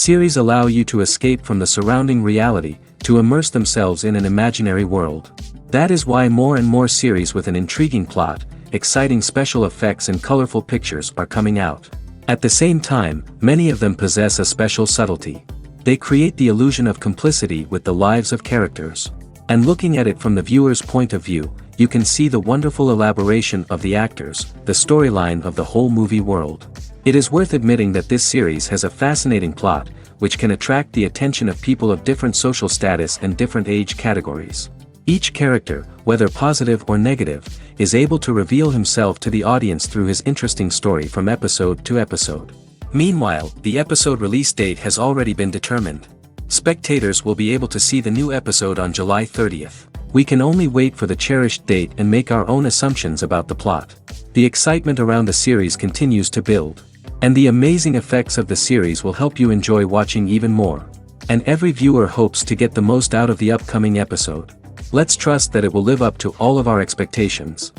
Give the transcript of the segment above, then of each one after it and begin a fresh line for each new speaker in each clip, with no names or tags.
Series allow you to escape from the surrounding reality, to immerse themselves in an imaginary world. That is why more and more series with an intriguing plot, exciting special effects and colorful pictures are coming out. At the same time, many of them possess a special subtlety. They create the illusion of complicity with the lives of characters. And looking at it from the viewer's point of view, you can see the wonderful elaboration of the actors, the storyline of the whole movie world. It is worth admitting that this series has a fascinating plot, which can attract the attention of people of different social status and different age categories. Each character, whether positive or negative, is able to reveal himself to the audience through his interesting story from episode to episode. Meanwhile, the episode release date has already been determined. Spectators will be able to see the new episode on July 30th. We can only wait for the cherished date and make our own assumptions about the plot. The excitement around the series continues to build. And the amazing effects of the series will help you enjoy watching even more. And every viewer hopes to get the most out of the upcoming episode. Let's trust that it will live up to all of our expectations.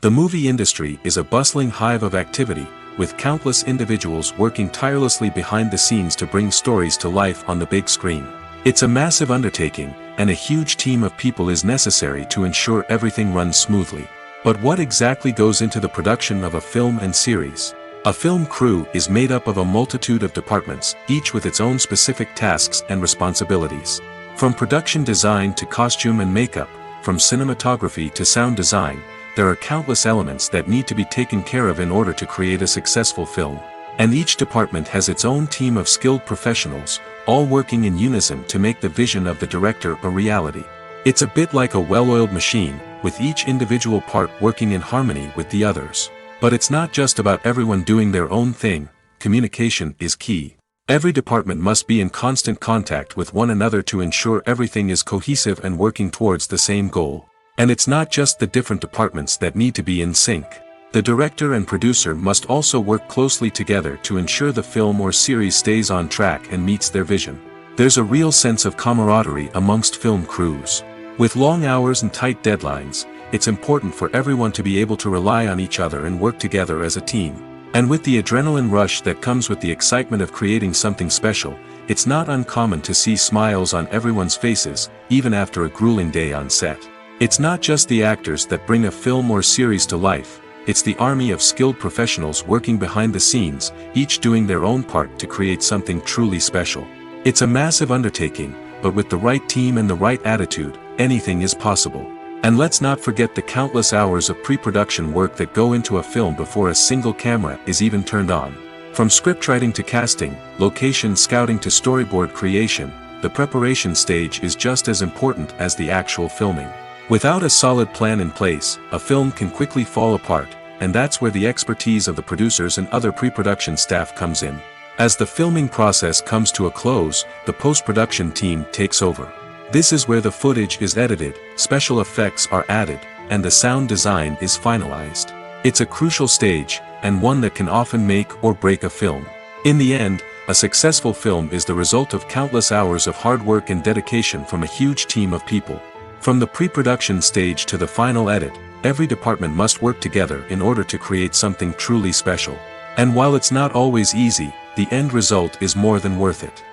The movie industry is a bustling hive of activity, with countless individuals working tirelessly behind the scenes to bring stories to life on the big screen. It's a massive undertaking, and a huge team of people is necessary to ensure everything runs smoothly. But what exactly goes into the production of a film and series? A film crew is made up of a multitude of departments, each with its own specific tasks and responsibilities. From production design to costume and makeup, from cinematography to sound design, there are countless elements that need to be taken care of in order to create a successful film. And each department has its own team of skilled professionals, all working in unison to make the vision of the director a reality. It's a bit like a well-oiled machine, with each individual part working in harmony with the others. But it's not just about everyone doing their own thing. Communication is key. Every department must be in constant contact with one another to ensure everything is cohesive and working towards the same goal. And it's not just the different departments that need to be in sync. The director and producer must also work closely together to ensure the film or series stays on track and meets their vision. There's a real sense of camaraderie amongst film crews. With long hours and tight deadlines, it's important for everyone to be able to rely on each other and work together as a team. And with the adrenaline rush that comes with the excitement of creating something special, it's not uncommon to see smiles on everyone's faces, even after a grueling day on set. It's not just the actors that bring a film or series to life, it's the army of skilled professionals working behind the scenes, each doing their own part to create something truly special. It's a massive undertaking, but with the right team and the right attitude, anything is possible. And let's not forget the countless hours of pre-production work that go into a film before a single camera is even turned on. From scriptwriting to casting, location scouting to storyboard creation, the preparation stage is just as important as the actual filming. Without a solid plan in place, a film can quickly fall apart, and that's where the expertise of the producers and other pre-production staff comes in. As the filming process comes to a close, the post-production team takes over. This is where the footage is edited, special effects are added, and the sound design is finalized. It's a crucial stage, and one that can often make or break a film. In the end, a successful film is the result of countless hours of hard work and dedication from a huge team of people. From the pre-production stage to the final edit, every department must work together in order to create something truly special. And while it's not always easy, the end result is more than worth it.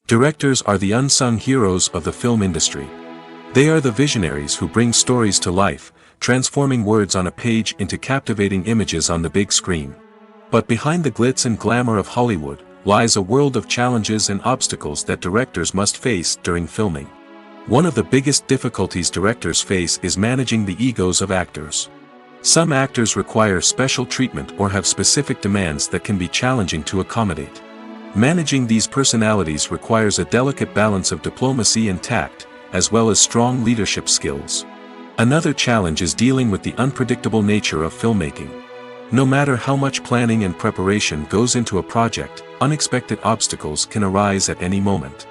Directors are the unsung heroes of the film industry. They are the visionaries who bring stories to life, transforming words on a page into captivating images on the big screen. But behind the glitz and glamour of Hollywood, lies a world of challenges and obstacles that directors must face during filming. One of the biggest difficulties directors face is managing the egos of actors. Some actors require special treatment or have specific demands that can be challenging to accommodate. Managing these personalities requires a delicate balance of diplomacy and tact, as well as strong leadership skills. Another challenge is dealing with the unpredictable nature of filmmaking. No matter how much planning and preparation goes into a project, unexpected obstacles can arise at any moment.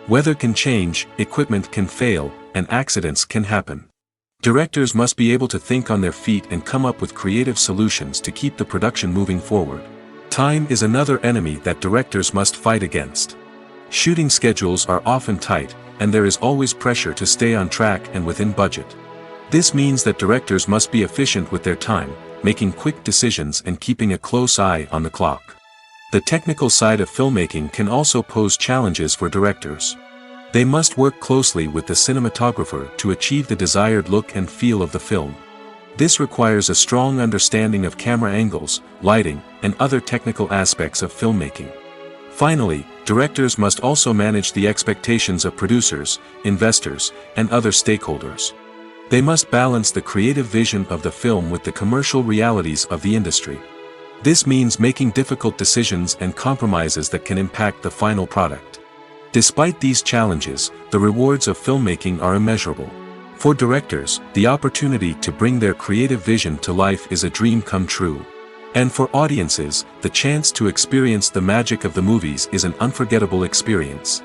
Weather can change, equipment can fail, and accidents can happen. Directors must be able to think on their feet and come up with creative solutions to keep the production moving forward. Time is another enemy that directors must fight against. Shooting schedules are often tight, and there is always pressure to stay on track and within budget. This means that directors must be efficient with their time, making quick decisions and keeping a close eye on the clock. The technical side of filmmaking can also pose challenges for directors. They must work closely with the cinematographer to achieve the desired look and feel of the film. This requires a strong understanding of camera angles, lighting, and other technical aspects of filmmaking. Finally, directors must also manage the expectations of producers, investors, and other stakeholders. They must balance the creative vision of the film with the commercial realities of the industry. This means making difficult decisions and compromises that can impact the final product. Despite these challenges, the rewards of filmmaking are immeasurable. For directors, the opportunity to bring their creative vision to life is a dream come true. And for audiences, the chance to experience the magic of the movies is an unforgettable experience.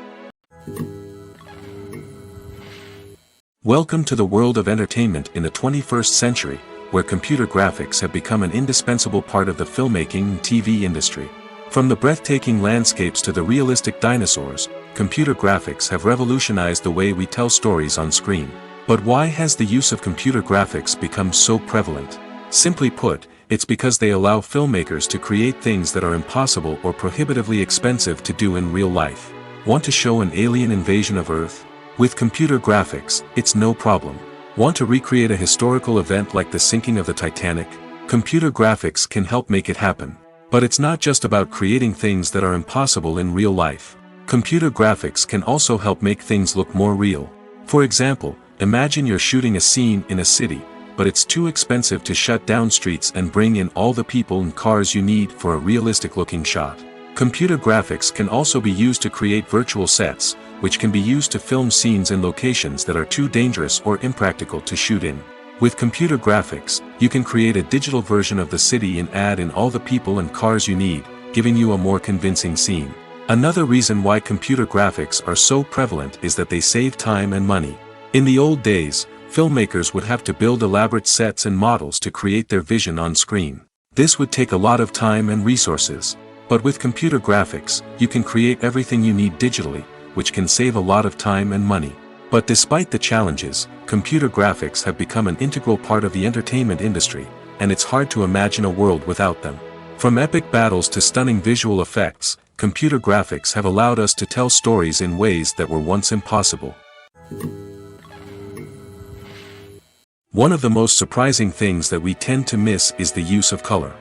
Welcome to the world of entertainment in the 21st century, where computer graphics have become an indispensable part of the filmmaking and TV industry. From the breathtaking landscapes to the realistic dinosaurs, computer graphics have revolutionized the way we tell stories on screen. But why has the use of computer graphics become so prevalent? Simply put, it's because they allow filmmakers to create things that are impossible or prohibitively expensive to do in real life. Want to show an alien invasion of Earth? With computer graphics, it's no problem. Want to recreate a historical event like the sinking of the Titanic? Computer graphics can help make it happen. But it's not just about creating things that are impossible in real life. Computer graphics can also help make things look more real. For example, imagine you're shooting a scene in a city, but it's too expensive to shut down streets and bring in all the people and cars you need for a realistic-looking shot. Computer graphics can also be used to create virtual sets, which can be used to film scenes in locations that are too dangerous or impractical to shoot in. With computer graphics, you can create a digital version of the city and add in all the people and cars you need, giving you a more convincing scene. Another reason why computer graphics are so prevalent is that they save time and money. In the old days, filmmakers would have to build elaborate sets and models to create their vision on screen. This would take a lot of time and resources. But with computer graphics, you can create everything you need digitally, which can save a lot of time and money. But despite the challenges, computer graphics have become an integral part of the entertainment industry, and it's hard to imagine a world without them. From epic battles to stunning visual effects, computer graphics have allowed us to tell stories in ways that were once impossible. One of the most surprising things that we tend to miss is the use of color.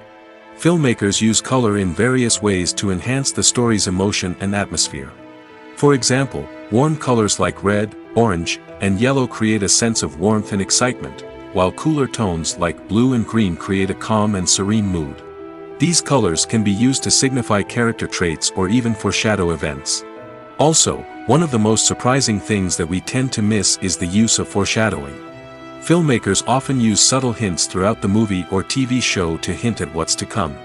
Filmmakers use color in various ways to enhance the story's emotion and atmosphere. For example, warm colors like red, orange, and yellow create a sense of warmth and excitement, while cooler tones like blue and green create a calm and serene mood. These colors can be used to signify character traits or even foreshadow events. Also, one of the most surprising things that we tend to miss is the use of foreshadowing. Filmmakers often use subtle hints throughout the movie or TV show to hint at what's to come.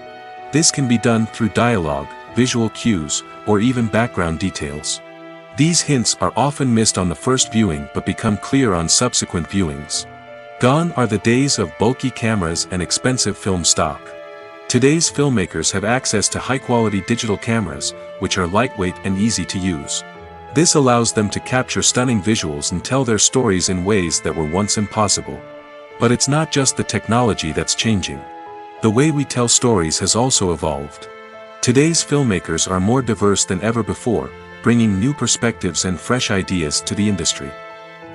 This can be done through dialogue, visual cues, or even background details. These hints are often missed on the first viewing but become clear on subsequent viewings. Gone are the days of bulky cameras and expensive film stock. Today's filmmakers have access to high-quality digital cameras, which are lightweight and easy to use. This allows them to capture stunning visuals and tell their stories in ways that were once impossible. But it's not just the technology that's changing. The way we tell stories has also evolved. Today's filmmakers are more diverse than ever before, bringing new perspectives and fresh ideas to the industry.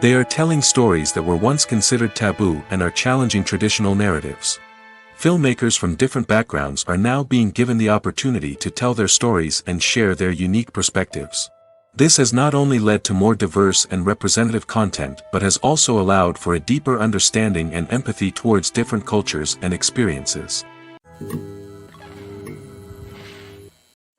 They are telling stories that were once considered taboo and are challenging traditional narratives. Filmmakers from different backgrounds are now being given the opportunity to tell their stories and share their unique perspectives. This has not only led to more diverse and representative content but has also allowed for a deeper understanding and empathy towards different cultures and experiences.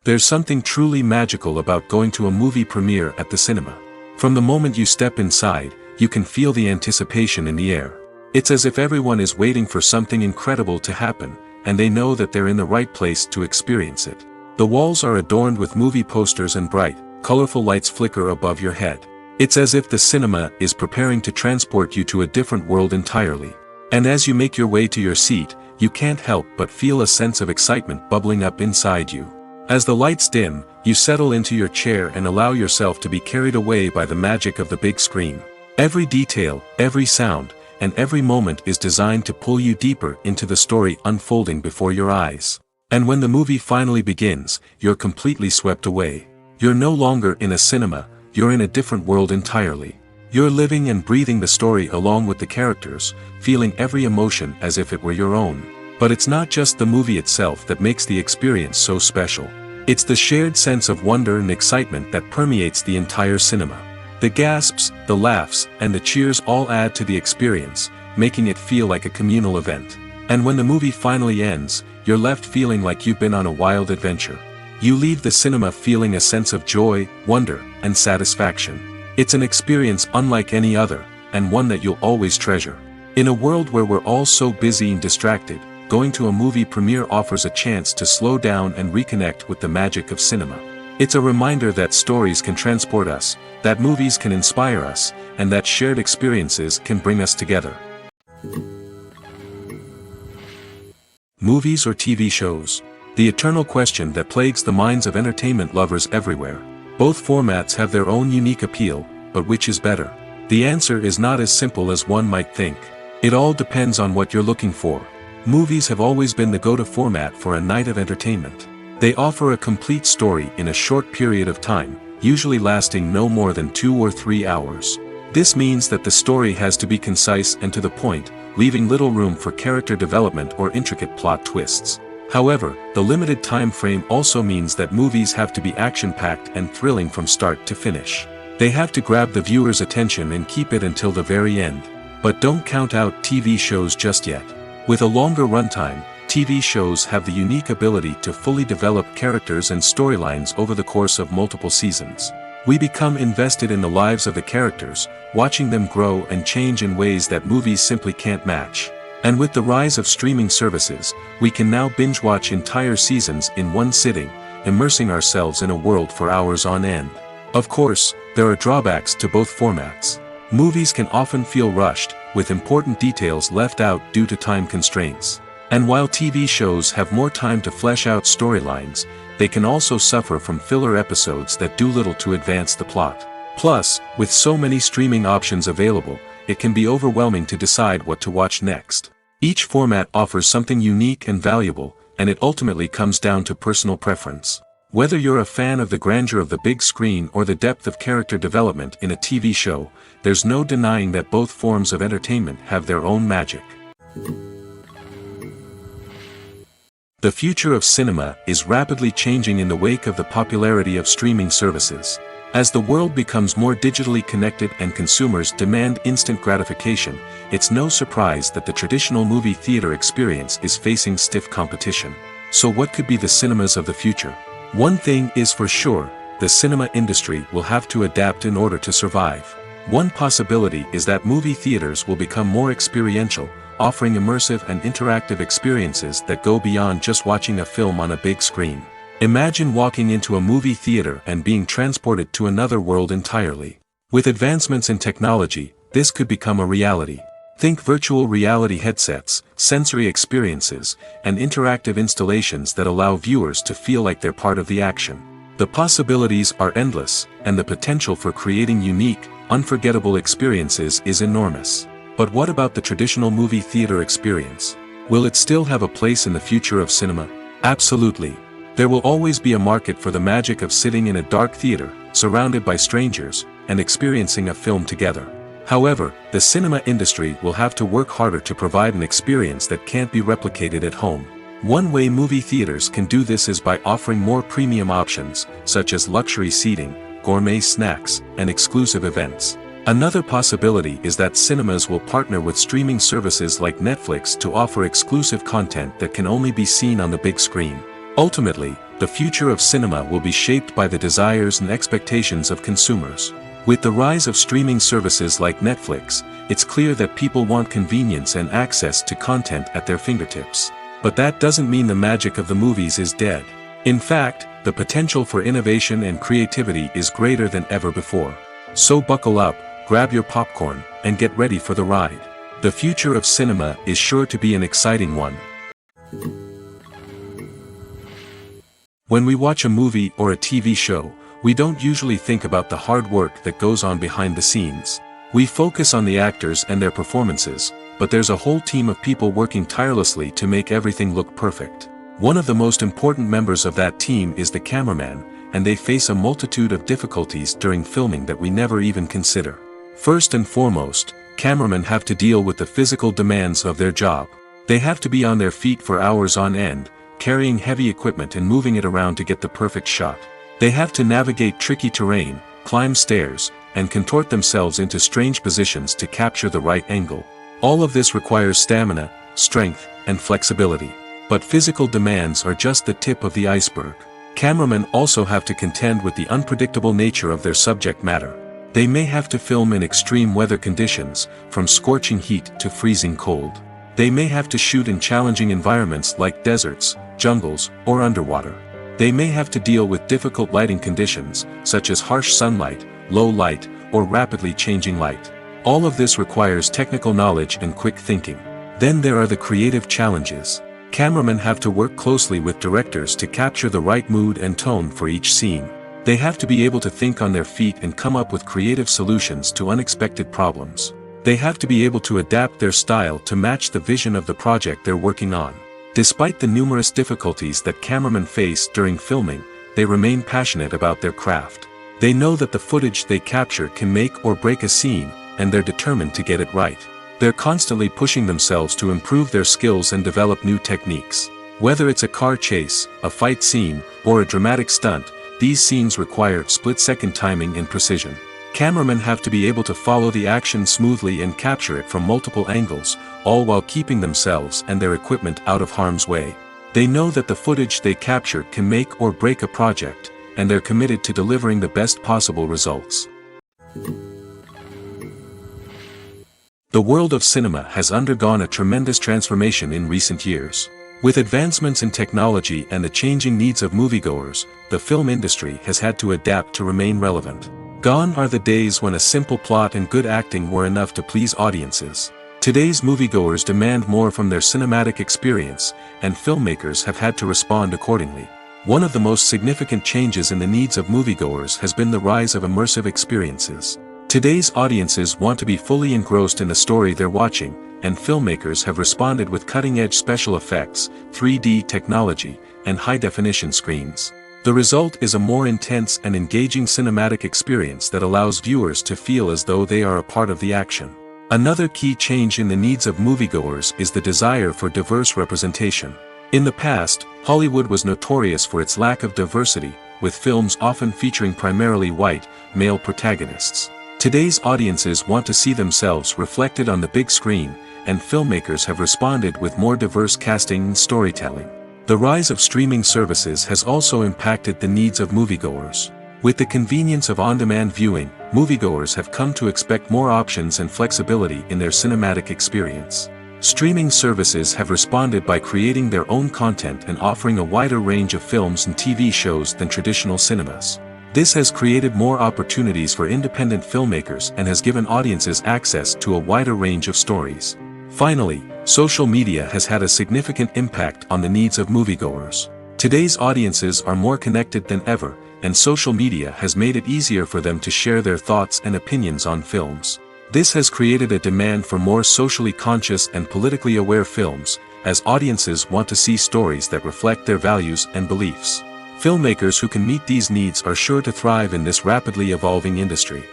There's something truly magical about going to a movie premiere at the cinema. From the moment you step inside, you can feel the anticipation in the air. It's as if everyone is waiting for something incredible to happen, and they know that they're in the right place to experience it. The walls are adorned with movie posters and bright, colorful lights flicker above your head. It's as if the cinema is preparing to transport you to a different world entirely. And as you make your way to your seat, you can't help but feel a sense of excitement bubbling up inside you. As the lights dim, you settle into your chair and allow yourself to be carried away by the magic of the big screen. Every detail, every sound, and every moment is designed to pull you deeper into the story unfolding before your eyes. And when the movie finally begins, you're completely swept away. You're no longer in a cinema, you're in a different world entirely. You're living and breathing the story along with the characters, feeling every emotion as if it were your own. But it's not just the movie itself that makes the experience so special. It's the shared sense of wonder and excitement that permeates the entire cinema. The gasps, the laughs, and the cheers all add to the experience, making it feel like a communal event. And when the movie finally ends, you're left feeling like you've been on a wild adventure. You leave the cinema feeling a sense of joy, wonder, and satisfaction. It's an experience unlike any other, and one that you'll always treasure. In a world where we're all so busy and distracted, going to a movie premiere offers a chance to slow down and reconnect with the magic of cinema. It's a reminder that stories can transport us, that movies can inspire us, and that shared experiences can bring us together. Movies or TV shows? The eternal question that plagues the minds of entertainment lovers everywhere. Both formats have their own unique appeal, but which is better? The answer is not as simple as one might think. It all depends on what you're looking for. Movies have always been the go-to format for a night of entertainment. They offer a complete story in a short period of time, usually lasting no more than 2 or 3 hours. This means that the story has to be concise and to the point, leaving little room for character development or intricate plot twists. However, the limited time frame also means that movies have to be action-packed and thrilling from start to finish. They have to grab the viewer's attention and keep it until the very end. But don't count out TV shows just yet. With a longer runtime, TV shows have the unique ability to fully develop characters and storylines over the course of multiple seasons. We become invested in the lives of the characters, watching them grow and change in ways that movies simply can't match. And with the rise of streaming services, we can now binge-watch entire seasons in one sitting, immersing ourselves in a world for hours on end. Of course, there are drawbacks to both formats. Movies can often feel rushed, with important details left out due to time constraints. And while TV shows have more time to flesh out storylines, they can also suffer from filler episodes that do little to advance the plot. Plus, with so many streaming options available, it can be overwhelming to decide what to watch next. Each format offers something unique and valuable, and it ultimately comes down to personal preference. Whether you're a fan of the grandeur of the big screen or the depth of character development in a TV show, there's no denying that both forms of entertainment have their own magic. The future of cinema is rapidly changing in the wake of the popularity of streaming services. As the world becomes more digitally connected and consumers demand instant gratification, it's no surprise that the traditional movie theater experience is facing stiff competition. So what could be the cinemas of the future? One thing is for sure, the cinema industry will have to adapt in order to survive. One possibility is that movie theaters will become more experiential, offering immersive and interactive experiences that go beyond just watching a film on a big screen. Imagine walking into a movie theater and being transported to another world entirely. With advancements in technology, this could become a reality. Think virtual reality headsets, sensory experiences, and interactive installations that allow viewers to feel like they're part of the action. The possibilities are endless, and the potential for creating unique, unforgettable experiences is enormous. But what about the traditional movie theater experience? Will it still have a place in the future of cinema? Absolutely. There will always be a market for the magic of sitting in a dark theater, surrounded by strangers, and experiencing a film together. However, the cinema industry will have to work harder to provide an experience that can't be replicated at home. One way movie theaters can do this is by offering more premium options, such as luxury seating, gourmet snacks, and exclusive events. Another possibility is that cinemas will partner with streaming services like Netflix to offer exclusive content that can only be seen on the big screen. Ultimately, the future of cinema will be shaped by the desires and expectations of consumers. With the rise of streaming services like Netflix, it's clear that people want convenience and access to content at their fingertips. But that doesn't mean the magic of the movies is dead. In fact, the potential for innovation and creativity is greater than ever before. So buckle up, grab your popcorn, and get ready for the ride. The future of cinema is sure to be an exciting one. When we watch a movie or a TV show, we don't usually think about the hard work that goes on behind the scenes. We focus on the actors and their performances, but there's a whole team of people working tirelessly to make everything look perfect. One of the most important members of that team is the cameraman, and they face a multitude of difficulties during filming that we never even consider. First and foremost, cameramen have to deal with the physical demands of their job. They have to be on their feet for hours on end, carrying heavy equipment and moving it around to get the perfect shot. They have to navigate tricky terrain, climb stairs, and contort themselves into strange positions to capture the right angle. All of this requires stamina, strength, and flexibility. But physical demands are just the tip of the iceberg. Cameramen also have to contend with the unpredictable nature of their subject matter. They may have to film in extreme weather conditions, from scorching heat to freezing cold. They may have to shoot in challenging environments like deserts, jungles, or underwater. They may have to deal with difficult lighting conditions, such as harsh sunlight, low light, or rapidly changing light. All of this requires technical knowledge and quick thinking. Then there are the creative challenges. Cameramen have to work closely with directors to capture the right mood and tone for each scene. They have to be able to think on their feet and come up with creative solutions to unexpected problems. They have to be able to adapt their style to match the vision of the project they're working on. Despite the numerous difficulties that cameramen face during filming, they remain passionate about their craft. They know that the footage they capture can make or break a scene, and they're determined to get it right. They're constantly pushing themselves to improve their skills and develop new techniques. Whether it's a car chase, a fight scene, or a dramatic stunt, these scenes require split-second timing and precision. Cameramen have to be able to follow the action smoothly and capture it from multiple angles, all while keeping themselves and their equipment out of harm's way. They know that the footage they capture can make or break a project, and they're committed to delivering the best possible results. The world of cinema has undergone a tremendous transformation in recent years. With advancements in technology and the changing needs of moviegoers, the film industry has had to adapt to remain relevant. Gone are the days when a simple plot and good acting were enough to please audiences. Today's moviegoers demand more from their cinematic experience, and filmmakers have had to respond accordingly. One of the most significant changes in the needs of moviegoers has been the rise of immersive experiences. Today's audiences want to be fully engrossed in the story they're watching, and filmmakers have responded with cutting-edge special effects, 3D technology, and high-definition screens. The result is a more intense and engaging cinematic experience that allows viewers to feel as though they are a part of the action. Another key change in the needs of moviegoers is the desire for diverse representation. In the past, Hollywood was notorious for its lack of diversity, with films often featuring primarily white, male protagonists. Today's audiences want to see themselves reflected on the big screen, and filmmakers have responded with more diverse casting and storytelling. The rise of streaming services has also impacted the needs of moviegoers. With the convenience of on-demand viewing, moviegoers have come to expect more options and flexibility in their cinematic experience. Streaming services have responded by creating their own content and offering a wider range of films and TV shows than traditional cinemas. This has created more opportunities for independent filmmakers and has given audiences access to a wider range of stories. Finally, social media has had a significant impact on the needs of moviegoers. Today's audiences are more connected than ever, and social media has made it easier for them to share their thoughts and opinions on films. This has created a demand for more socially conscious and politically aware films, as audiences want to see stories that reflect their values and beliefs. Filmmakers who can meet these needs are sure to thrive in this rapidly evolving industry.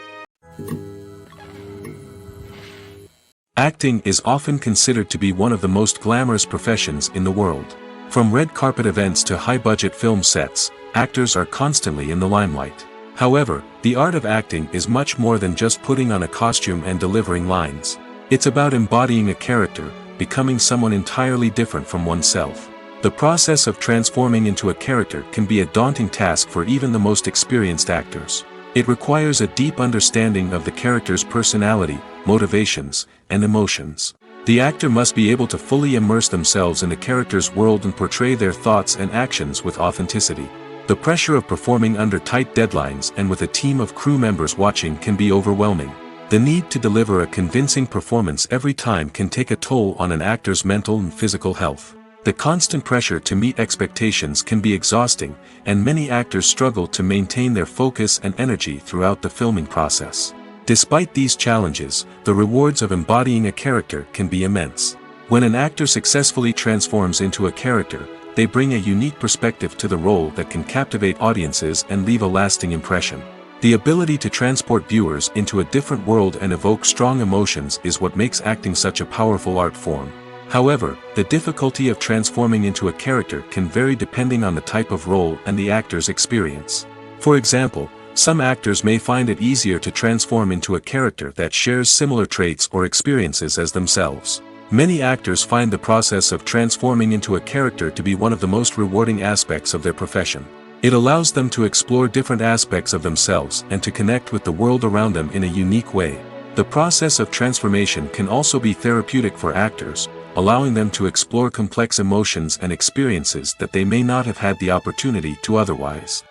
Acting is often considered to be one of the most glamorous professions in the world. From red carpet events to high-budget film sets, actors are constantly in the limelight. However, the art of acting is much more than just putting on a costume and delivering lines. It's about embodying a character, becoming someone entirely different from oneself. The process of transforming into a character can be a daunting task for even the most experienced actors. It requires a deep understanding of the character's personality, motivations, and emotions. The actor must be able to fully immerse themselves in the character's world and portray their thoughts and actions with authenticity. The pressure of performing under tight deadlines and with a team of crew members watching can be overwhelming. The need to deliver a convincing performance every time can take a toll on an actor's mental and physical health. The constant pressure to meet expectations can be exhausting, and many actors struggle to maintain their focus and energy throughout the filming process. Despite these challenges, the rewards of embodying a character can be immense. When an actor successfully transforms into a character, they bring a unique perspective to the role that can captivate audiences and leave a lasting impression. The ability to transport viewers into a different world and evoke strong emotions is what makes acting such a powerful art form. However, the difficulty of transforming into a character can vary depending on the type of role and the actor's experience. For example, some actors may find it easier to transform into a character that shares similar traits or experiences as themselves. Many actors find the process of transforming into a character to be one of the most rewarding aspects of their profession. It allows them to explore different aspects of themselves and to connect with the world around them in a unique way. The process of transformation can also be therapeutic for actors, allowing them to explore complex emotions and experiences that they may not have had the opportunity to otherwise.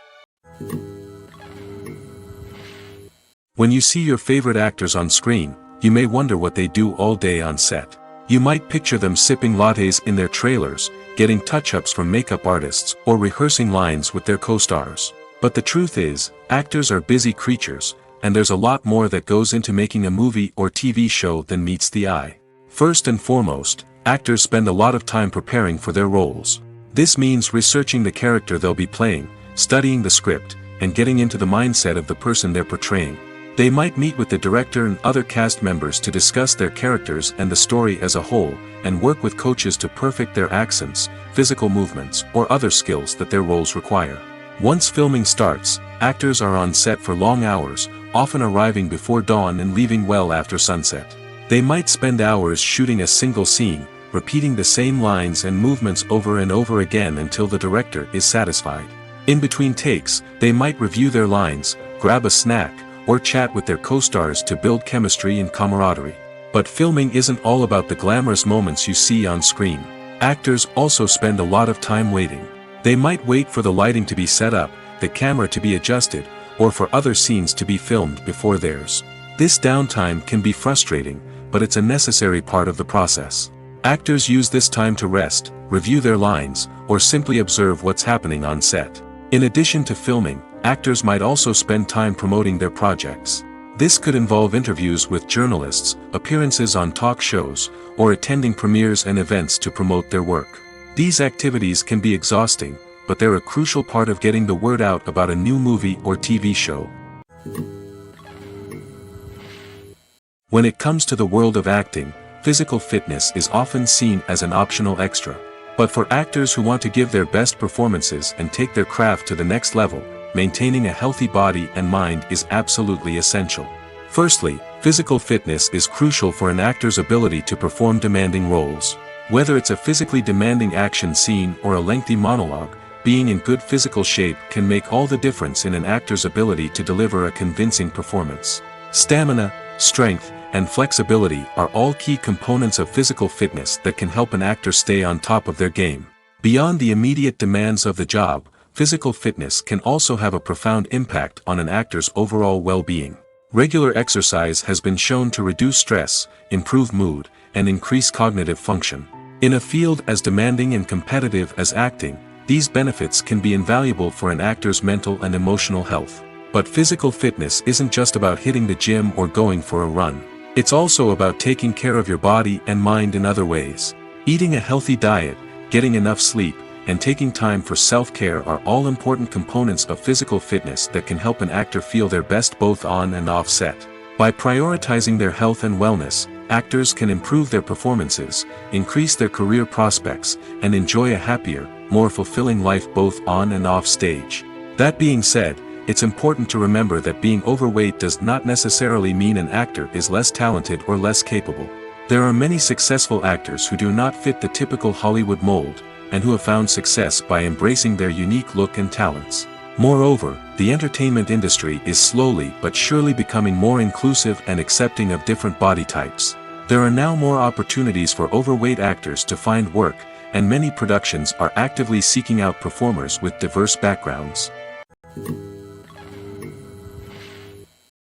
When you see your favorite actors on screen, you may wonder what they do all day on set. You might picture them sipping lattes in their trailers, getting touch-ups from makeup artists, or rehearsing lines with their co-stars. But the truth is, actors are busy creatures, and there's a lot more that goes into making a movie or TV show than meets the eye. First and foremost, actors spend a lot of time preparing for their roles. This means researching the character they'll be playing, studying the script, and getting into the mindset of the person they're portraying. They might meet with the director and other cast members to discuss their characters and the story as a whole, and work with coaches to perfect their accents, physical movements, or other skills that their roles require. Once filming starts, actors are on set for long hours, often arriving before dawn and leaving well after sunset. They might spend hours shooting a single scene, repeating the same lines and movements over and over again until the director is satisfied. In between takes, they might review their lines, grab a snack, or chat with their co-stars to build chemistry and camaraderie. But filming isn't all about the glamorous moments you see on screen. Actors also spend a lot of time waiting. They might wait for the lighting to be set up, the camera to be adjusted, or for other scenes to be filmed before theirs. This downtime can be frustrating, but it's a necessary part of the process. Actors use this time to rest, review their lines, or simply observe what's happening on set. In addition to filming, actors might also spend time promoting their projects. This could involve interviews with journalists, appearances on talk shows, or attending premieres and events to promote their work. These activities can be exhausting, but they're a crucial part of getting the word out about a new movie or TV show. When it comes to the world of acting, physical fitness is often seen as an optional extra. But for actors who want to give their best performances and take their craft to the next level, maintaining a healthy body and mind is absolutely essential. Firstly, physical fitness is crucial for an actor's ability to perform demanding roles. Whether it's a physically demanding action scene or a lengthy monologue, being in good physical shape can make all the difference in an actor's ability to deliver a convincing performance. Stamina, strength, and flexibility are all key components of physical fitness that can help an actor stay on top of their game. Beyond the immediate demands of the job, physical fitness can also have a profound impact on an actor's overall well-being. Regular exercise has been shown to reduce stress, improve mood, and increase cognitive function. In a field as demanding and competitive as acting, these benefits can be invaluable for an actor's mental and emotional health. But physical fitness isn't just about hitting the gym or going for a run. It's also about taking care of your body and mind in other ways. Eating a healthy diet, getting enough sleep, and taking time for self-care are all important components of physical fitness that can help an actor feel their best both on and off set. By prioritizing their health and wellness, actors can improve their performances, increase their career prospects, and enjoy a happier, more fulfilling life both on and off stage. That being said, it's important to remember that being overweight does not necessarily mean an actor is less talented or less capable. There are many successful actors who do not fit the typical Hollywood mold, and who have found success by embracing their unique look and talents. Moreover, the entertainment industry is slowly but surely becoming more inclusive and accepting of different body types. There are now more opportunities for overweight actors to find work, and many productions are actively seeking out performers with diverse backgrounds.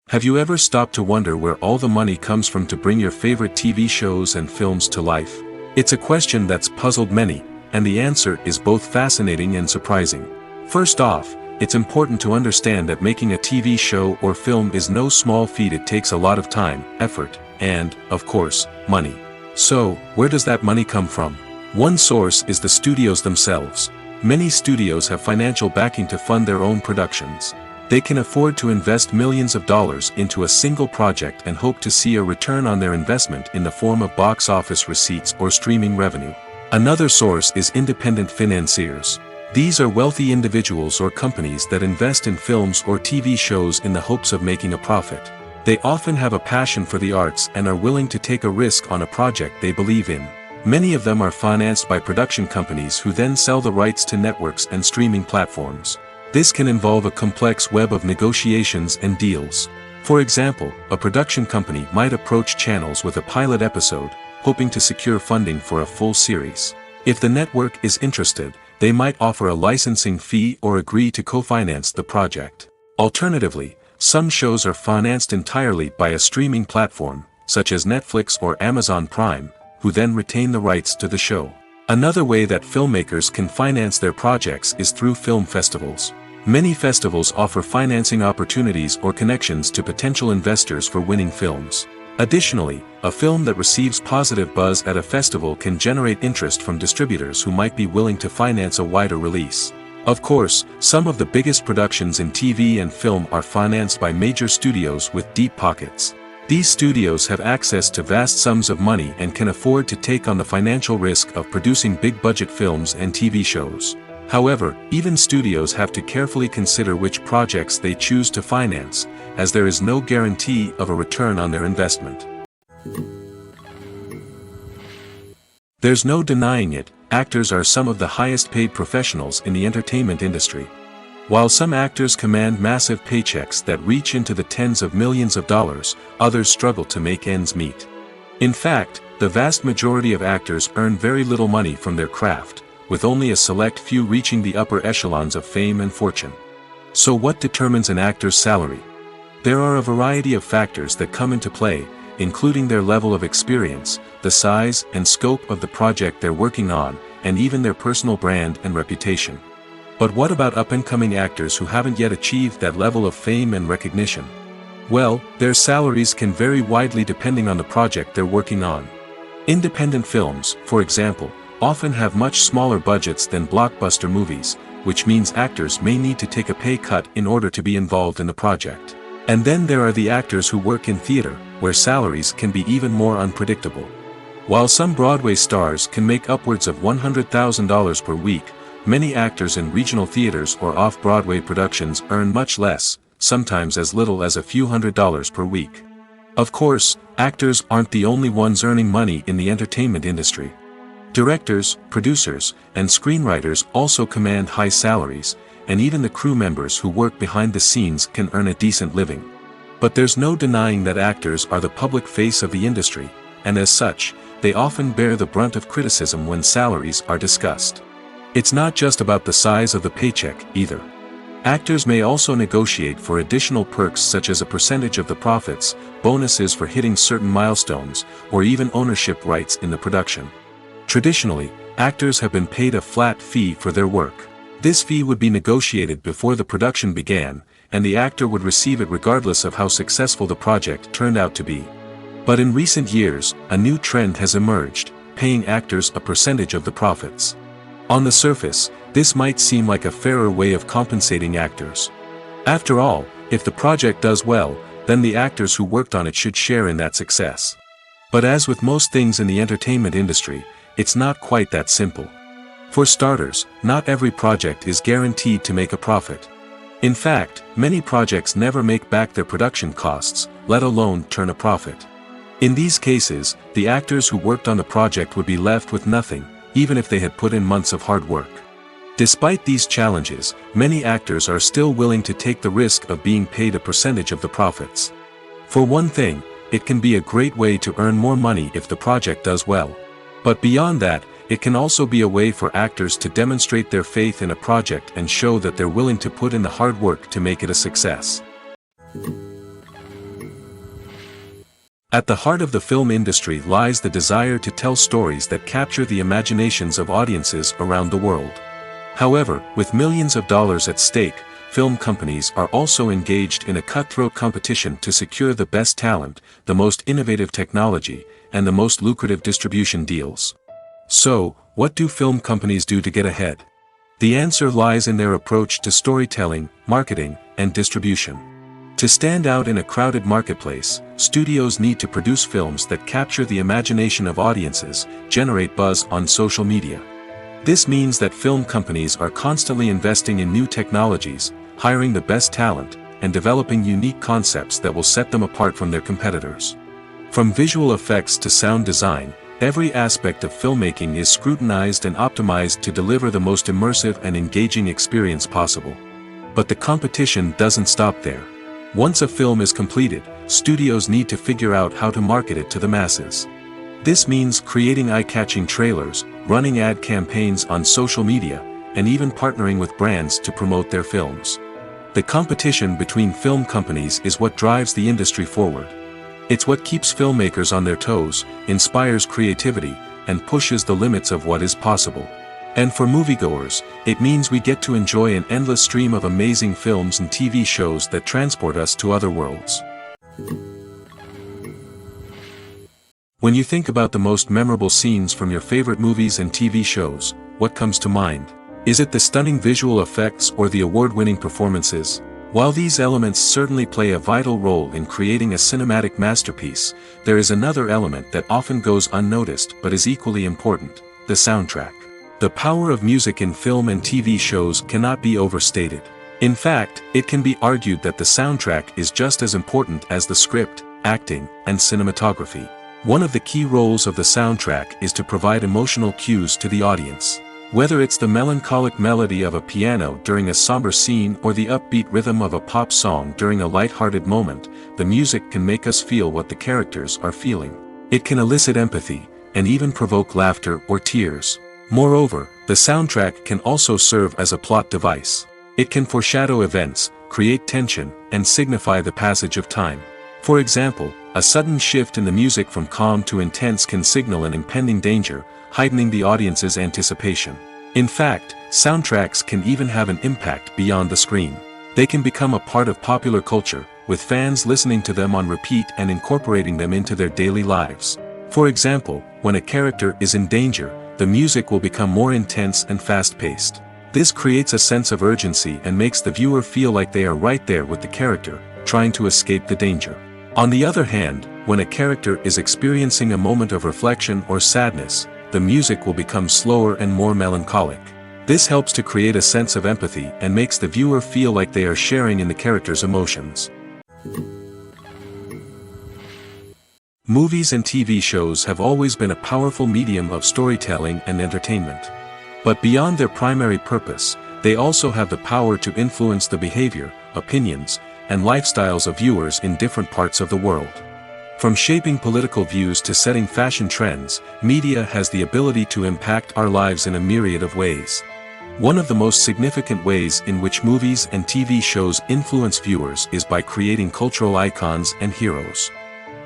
Have you ever stopped to wonder where all the money comes from to bring your favorite TV shows and films to life? It's a question that's puzzled many, and the answer is both fascinating and surprising. First off, it's important to understand that making a TV show or film is no small feat. It takes a lot of time, effort, and, of course, money. So, where does that money come from? One source is the studios themselves. Many studios have financial backing to fund their own productions. They can afford to invest millions of dollars into a single project and hope to see a return on their investment in the form of box office receipts or streaming revenue. Another source is independent financiers. These are wealthy individuals or companies that invest in films or TV shows in the hopes of making a profit. They often have a passion for the arts and are willing to take a risk on a project they believe in. Many of them are financed by production companies who then sell the rights to networks and streaming platforms. This can involve a complex web of negotiations and deals. For example, a production company might approach channels with a pilot episode, hoping to secure funding for a full series. If the network is interested, they might offer a licensing fee or agree to co-finance the project. Alternatively, some shows are financed entirely by a streaming platform, such as Netflix or Amazon Prime, who then retain the rights to the show. Another way that filmmakers can finance their projects is through film festivals. Many festivals offer financing opportunities or connections to potential investors for winning films. Additionally, a film that receives positive buzz at a festival can generate interest from distributors who might be willing to finance a wider release. Of course, some of the biggest productions in TV and film are financed by major studios with deep pockets. These studios have access to vast sums of money and can afford to take on the financial risk of producing big-budget films and TV shows. However, even studios have to carefully consider which projects they choose to finance, as there is no guarantee of a return on their investment. There's no denying it, actors are some of the highest-paid professionals in the entertainment industry. While some actors command massive paychecks that reach into the tens of millions of dollars, others struggle to make ends meet. In fact, the vast majority of actors earn very little money from their craft, with only a select few reaching the upper echelons of fame and fortune. So what determines an actor's salary? There are a variety of factors that come into play, including their level of experience, the size and scope of the project they're working on, and even their personal brand and reputation. But what about up-and-coming actors who haven't yet achieved that level of fame and recognition? Well, their salaries can vary widely depending on the project they're working on. Independent films, for example, often have much smaller budgets than blockbuster movies, which means actors may need to take a pay cut in order to be involved in the project. And then there are the actors who work in theater, where salaries can be even more unpredictable. While some Broadway stars can make upwards of $100,000 per week, many actors in regional theaters or off-Broadway productions earn much less, sometimes as little as a few $100s per week. Of course, actors aren't the only ones earning money in the entertainment industry. Directors, producers, and screenwriters also command high salaries, and even the crew members who work behind the scenes can earn a decent living. But there's no denying that actors are the public face of the industry, and as such, they often bear the brunt of criticism when salaries are discussed. It's not just about the size of the paycheck, either. Actors may also negotiate for additional perks such as a percentage of the profits, bonuses for hitting certain milestones, or even ownership rights in the production. Traditionally, actors have been paid a flat fee for their work. This fee would be negotiated before the production began, and the actor would receive it regardless of how successful the project turned out to be. But in recent years, a new trend has emerged, paying actors a percentage of the profits. On the surface, this might seem like a fairer way of compensating actors. After all, if the project does well, then the actors who worked on it should share in that success. But as with most things in the entertainment industry, it's not quite that simple. For starters, not every project is guaranteed to make a profit. In fact, many projects never make back their production costs, let alone turn a profit. In these cases, the actors who worked on the project would be left with nothing, even if they had put in months of hard work. Despite these challenges, many actors are still willing to take the risk of being paid a percentage of the profits. For one thing, it can be a great way to earn more money if the project does well. But beyond that, it can also be a way for actors to demonstrate their faith in a project and show that they're willing to put in the hard work to make it a success. At the heart of the film industry lies the desire to tell stories that capture the imaginations of audiences around the world. However, with millions of dollars at stake, film companies are also engaged in a cutthroat competition to secure the best talent, the most innovative technology, and the most lucrative distribution deals. So, what do film companies do to get ahead? The answer lies in their approach to storytelling, marketing, and distribution. To stand out in a crowded marketplace, studios need to produce films that capture the imagination of audiences, generate buzz on social media. This means that film companies are constantly investing in new technologies, hiring the best talent, and developing unique concepts that will set them apart from their competitors. From visual effects to sound design, every aspect of filmmaking is scrutinized and optimized to deliver the most immersive and engaging experience possible. But the competition doesn't stop there. Once a film is completed, studios need to figure out how to market it to the masses. This means creating eye-catching trailers, running ad campaigns on social media, and even partnering with brands to promote their films. The competition between film companies is what drives the industry forward. It's what keeps filmmakers on their toes, inspires creativity, and pushes the limits of what is possible. And for moviegoers, it means we get to enjoy an endless stream of amazing films and TV shows that transport us to other worlds. When you think about the most memorable scenes from your favorite movies and TV shows, what comes to mind? Is it the stunning visual effects or the award-winning performances? While these elements certainly play a vital role in creating a cinematic masterpiece, there is another element that often goes unnoticed but is equally important: the soundtrack. The power of music in film and TV shows cannot be overstated. In fact, it can be argued that the soundtrack is just as important as the script, acting, and cinematography. One of the key roles of the soundtrack is to provide emotional cues to the audience. Whether it's the melancholic melody of a piano during a somber scene or the upbeat rhythm of a pop song during a light-hearted moment, the music can make us feel what the characters are feeling. It can elicit empathy, and even provoke laughter or tears. Moreover, the soundtrack can also serve as a plot device. It can foreshadow events, create tension, and signify the passage of time. For example, a sudden shift in the music from calm to intense can signal an impending danger, heightening the audience's anticipation. In fact, soundtracks can even have an impact beyond the screen. They can become a part of popular culture, with fans listening to them on repeat and incorporating them into their daily lives. For example, when a character is in danger, the music will become more intense and fast-paced. This creates a sense of urgency and makes the viewer feel like they are right there with the character, trying to escape the danger. On the other hand, when a character is experiencing a moment of reflection or sadness, the music will become slower and more melancholic. This helps to create a sense of empathy and makes the viewer feel like they are sharing in the character's emotions. Movies and TV shows have always been a powerful medium of storytelling and entertainment. But beyond their primary purpose, they also have the power to influence the behavior, opinions, and lifestyles of viewers in different parts of the world. From shaping political views to setting fashion trends, media has the ability to impact our lives in a myriad of ways. One of the most significant ways in which movies and TV shows influence viewers is by creating cultural icons and heroes.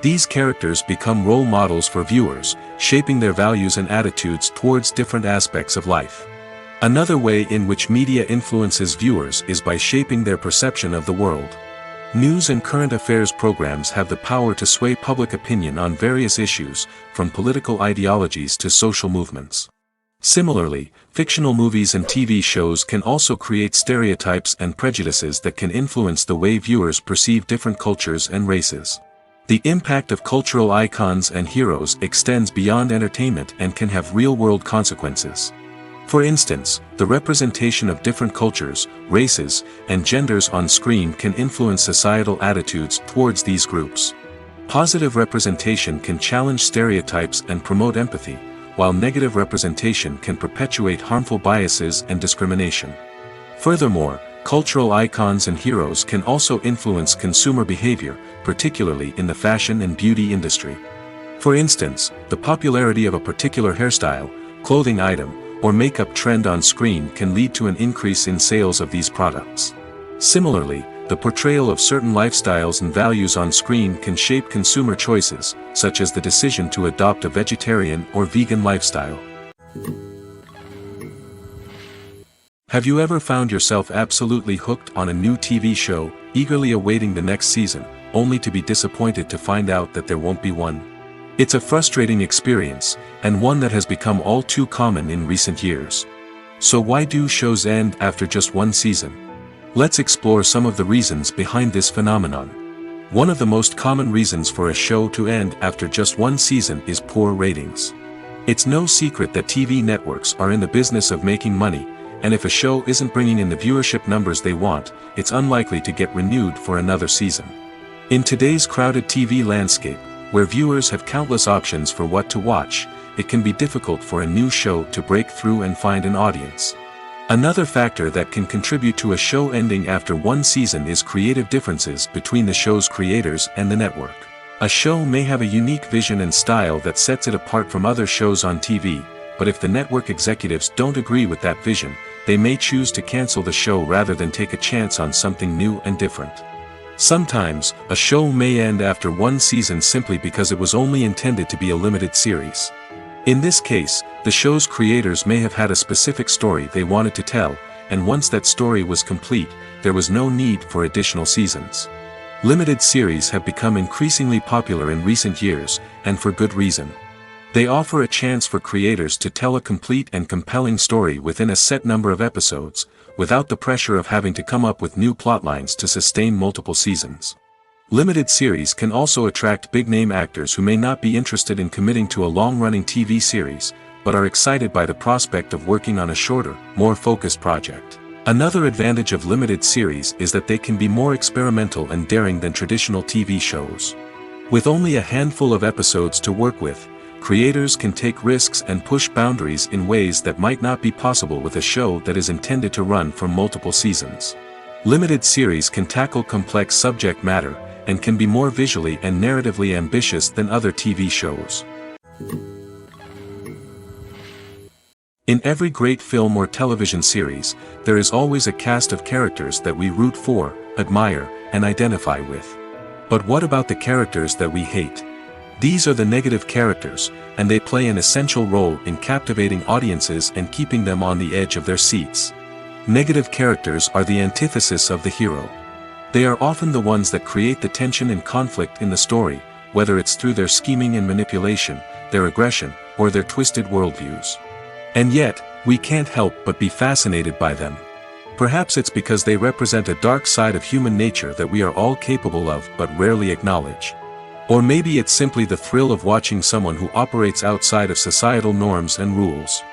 These characters become role models for viewers, shaping their values and attitudes towards different aspects of life. Another way in which media influences viewers is by shaping their perception of the world. News and current affairs programs have the power to sway public opinion on various issues, from political ideologies to social movements. Similarly, fictional movies and TV shows can also create stereotypes and prejudices that can influence the way viewers perceive different cultures and races. The impact of cultural icons and heroes extends beyond entertainment and can have real-world consequences. For instance, the representation of different cultures, races, and genders on screen can influence societal attitudes towards these groups. Positive representation can challenge stereotypes and promote empathy, while negative representation can perpetuate harmful biases and discrimination. Furthermore, cultural icons and heroes can also influence consumer behavior, particularly in the fashion and beauty industry. For instance, the popularity of a particular hairstyle, clothing item, or makeup trend on screen can lead to an increase in sales of these products. Similarly, the portrayal of certain lifestyles and values on screen can shape consumer choices, such as the decision to adopt a vegetarian or vegan lifestyle. Have you ever found yourself absolutely hooked on a new TV show, eagerly awaiting the next season, only to be disappointed to find out that there won't be one? It's a frustrating experience, and one that has become all too common in recent years. So why do shows end after just one season? Let's explore some of the reasons behind this phenomenon. One of the most common reasons for a show to end after just one season is poor ratings. It's no secret that TV networks are in the business of making money, and if a show isn't bringing in the viewership numbers they want, it's unlikely to get renewed for another season. In today's crowded TV landscape, where viewers have countless options for what to watch, it can be difficult for a new show to break through and find an audience. Another factor that can contribute to a show ending after one season is creative differences between the show's creators and the network. A show may have a unique vision and style that sets it apart from other shows on TV, but if the network executives don't agree with that vision, they may choose to cancel the show rather than take a chance on something new and different. Sometimes, a show may end after one season simply because it was only intended to be a limited series. In this case, the show's creators may have had a specific story they wanted to tell, and once that story was complete, there was no need for additional seasons. Limited series have become increasingly popular in recent years, and for good reason. They offer a chance for creators to tell a complete and compelling story within a set number of episodes, without the pressure of having to come up with new plotlines to sustain multiple seasons. Limited series can also attract big-name actors who may not be interested in committing to a long-running TV series, but are excited by the prospect of working on a shorter, more focused project. Another advantage of limited series is that they can be more experimental and daring than traditional TV shows. With only a handful of episodes to work with, creators can take risks and push boundaries in ways that might not be possible with a show that is intended to run for multiple seasons. Limited series can tackle complex subject matter, and can be more visually and narratively ambitious than other TV shows. In every great film or television series, there is always a cast of characters that we root for, admire, and identify with. But what about the characters that we hate? These are the negative characters, and they play an essential role in captivating audiences and keeping them on the edge of their seats. Negative characters are the antithesis of the hero. They are often the ones that create the tension and conflict in the story, whether it's through their scheming and manipulation, their aggression, or their twisted worldviews. And yet, we can't help but be fascinated by them. Perhaps it's because they represent a dark side of human nature that we are all capable of but rarely acknowledge. Or maybe it's simply the thrill of watching someone who operates outside of societal norms and rules.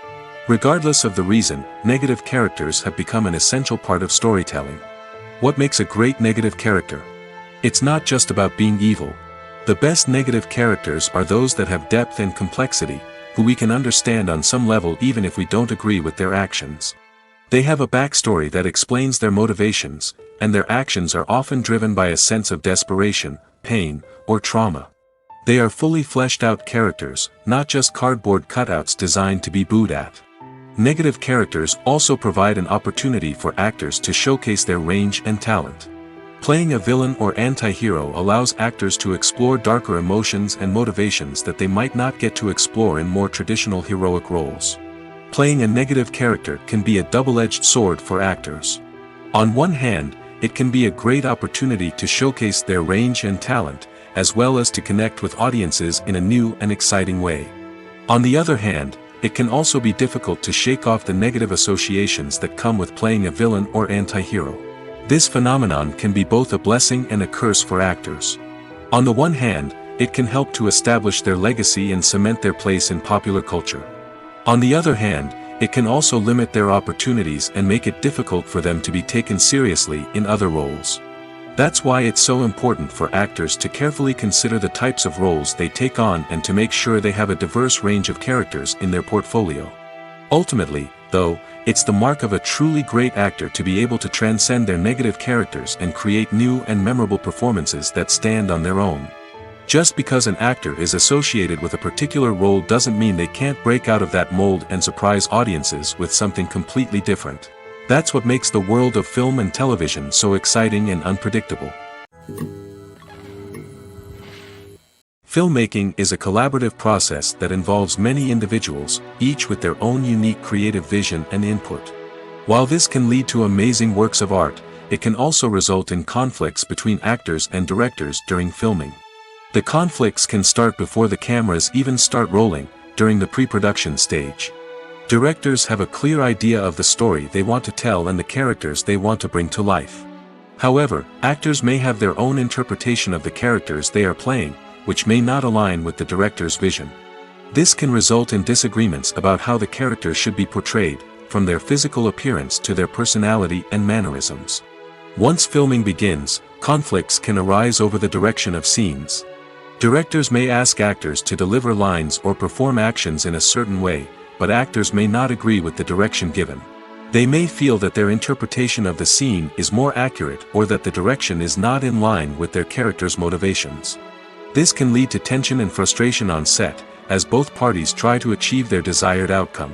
Regardless of the reason, negative characters have become an essential part of storytelling. What makes a great negative character? It's not just about being evil. The best negative characters are those that have depth and complexity, who we can understand on some level even if we don't agree with their actions. They have a backstory that explains their motivations, and their actions are often driven by a sense of desperation, pain, or trauma. They are fully fleshed out characters, not just cardboard cutouts designed to be booed at. Negative characters also provide an opportunity for actors to showcase their range and talent. Playing a villain or anti-hero allows actors to explore darker emotions and motivations that they might not get to explore in more traditional heroic roles. Playing a negative character can be a double-edged sword for actors. On one hand, it can be a great opportunity to showcase their range and talent, as well as to connect with audiences in a new and exciting way. On the other hand, it can also be difficult to shake off the negative associations that come with playing a villain or anti-hero. This phenomenon can be both a blessing and a curse for actors. On the one hand, it can help to establish their legacy and cement their place in popular culture. On the other hand, it can also limit their opportunities and make it difficult for them to be taken seriously in other roles. That's why it's so important for actors to carefully consider the types of roles they take on and to make sure they have a diverse range of characters in their portfolio. Ultimately, though, it's the mark of a truly great actor to be able to transcend their negative characters and create new and memorable performances that stand on their own. Just because an actor is associated with a particular role doesn't mean they can't break out of that mold and surprise audiences with something completely different. That's what makes the world of film and television so exciting and unpredictable. Filmmaking is a collaborative process that involves many individuals, each with their own unique creative vision and input. While this can lead to amazing works of art, it can also result in conflicts between actors and directors during filming. The conflicts can start before the cameras even start rolling, during the pre-production stage. Directors have a clear idea of the story they want to tell and the characters they want to bring to life. However, actors may have their own interpretation of the characters they are playing, which may not align with the director's vision. This can result in disagreements about how the characters should be portrayed, from their physical appearance to their personality and mannerisms. Once filming begins, conflicts can arise over the direction of scenes. Directors may ask actors to deliver lines or perform actions in a certain way, but actors may not agree with the direction given. They may feel that their interpretation of the scene is more accurate or that the direction is not in line with their character's motivations. This can lead to tension and frustration on set, as both parties try to achieve their desired outcome.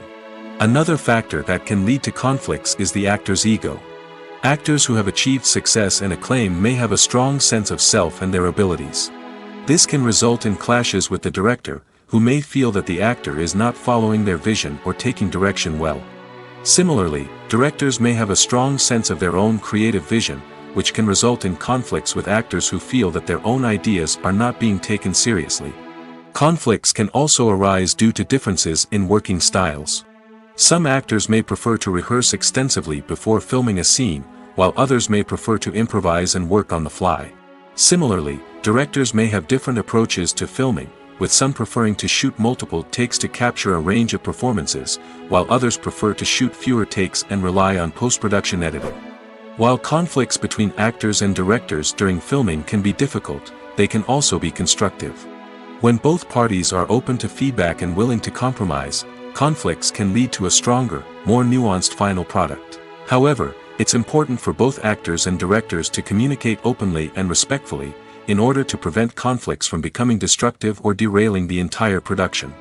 Another factor that can lead to conflicts is the actor's ego. Actors who have achieved success and acclaim may have a strong sense of self and their abilities. This can result in clashes with the director, who may feel that the actor is not following their vision or taking direction well. Similarly, directors may have a strong sense of their own creative vision, which can result in conflicts with actors who feel that their own ideas are not being taken seriously. Conflicts can also arise due to differences in working styles. Some actors may prefer to rehearse extensively before filming a scene, while others may prefer to improvise and work on the fly. Similarly, directors may have different approaches to filming, with some preferring to shoot multiple takes to capture a range of performances, while others prefer to shoot fewer takes and rely on post-production editing. While conflicts between actors and directors during filming can be difficult, they can also be constructive. When both parties are open to feedback and willing to compromise, conflicts can lead to a stronger, more nuanced final product. However, it's important for both actors and directors to communicate openly and respectfully, in order to prevent conflicts from becoming destructive or derailing the entire production.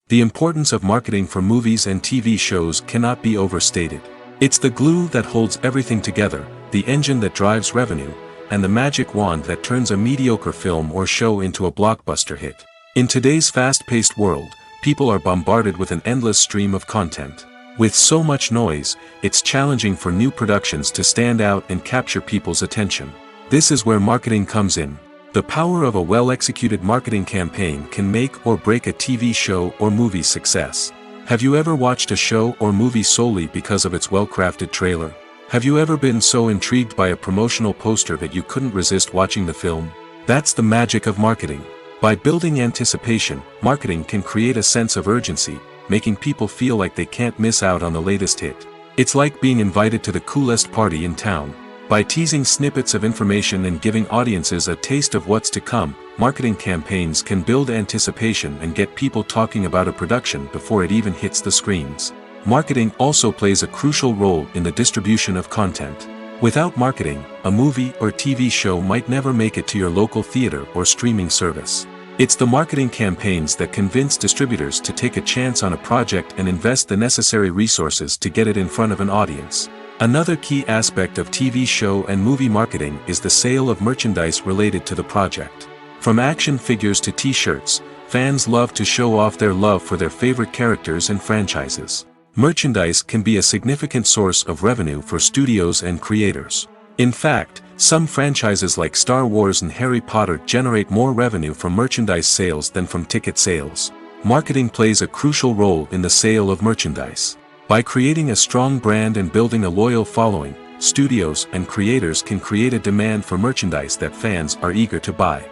The importance of marketing for movies and TV shows cannot be overstated. It's the glue that holds everything together, the engine that drives revenue, and the magic wand that turns a mediocre film or show into a blockbuster hit. In today's fast-paced world, people are bombarded with an endless stream of content. With so much noise, it's challenging for new productions to stand out and capture people's attention. This is where marketing comes in. The power of a well-executed marketing campaign can make or break a TV show or movie's success. Have you ever watched a show or movie solely because of its well-crafted trailer? Have you ever been so intrigued by a promotional poster that you couldn't resist watching the film? That's the magic of marketing. By building anticipation, marketing can create a sense of urgency, making people feel like they can't miss out on the latest hit. It's like being invited to the coolest party in town. By teasing snippets of information and giving audiences a taste of what's to come, marketing campaigns can build anticipation and get people talking about a production before it even hits the screens. Marketing also plays a crucial role in the distribution of content. Without marketing, a movie or TV show might never make it to your local theater or streaming service. It's the marketing campaigns that convince distributors to take a chance on a project and invest the necessary resources to get it in front of an audience. Another key aspect of TV show and movie marketing is the sale of merchandise related to the project. From action figures to t-shirts, fans love to show off their love for their favorite characters and franchises. Merchandise can be a significant source of revenue for studios and creators. In fact, some franchises like Star Wars and Harry Potter generate more revenue from merchandise sales than from ticket sales. Marketing plays a crucial role in the sale of merchandise. By creating a strong brand and building a loyal following, studios and creators can create a demand for merchandise that fans are eager to buy.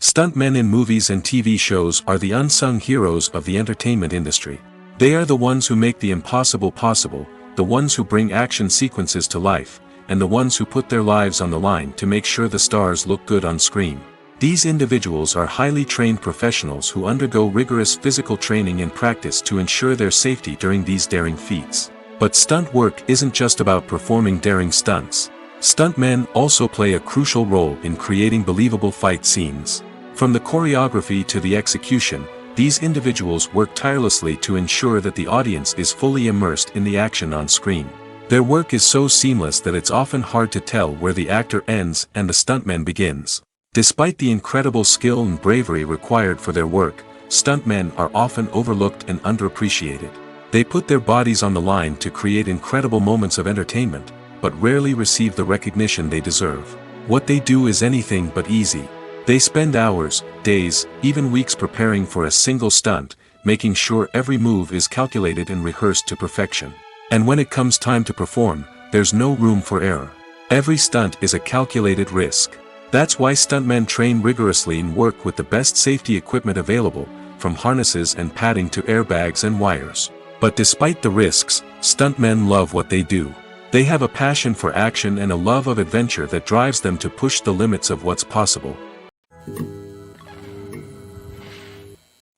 Stuntmen in movies and TV shows are the unsung heroes of the entertainment industry. They are the ones who make the impossible possible, the ones who bring action sequences to life, and the ones who put their lives on the line to make sure the stars look good on screen. These individuals are highly trained professionals who undergo rigorous physical training and practice to ensure their safety during these daring feats. But stunt work isn't just about performing daring stunts. Stuntmen also play a crucial role in creating believable fight scenes. From the choreography to the execution, these individuals work tirelessly to ensure that the audience is fully immersed in the action on screen. Their work is so seamless that it's often hard to tell where the actor ends and the stuntman begins. Despite the incredible skill and bravery required for their work, stuntmen are often overlooked and underappreciated. They put their bodies on the line to create incredible moments of entertainment, but rarely receive the recognition they deserve. What they do is anything but easy. They spend hours, days, even weeks preparing for a single stunt, making sure every move is calculated and rehearsed to perfection. And when it comes time to perform, there's no room for error. Every stunt is a calculated risk. That's why stuntmen train rigorously and work with the best safety equipment available, from harnesses and padding to airbags and wires. But despite the risks, stuntmen love what they do. They have a passion for action and a love of adventure that drives them to push the limits of what's possible.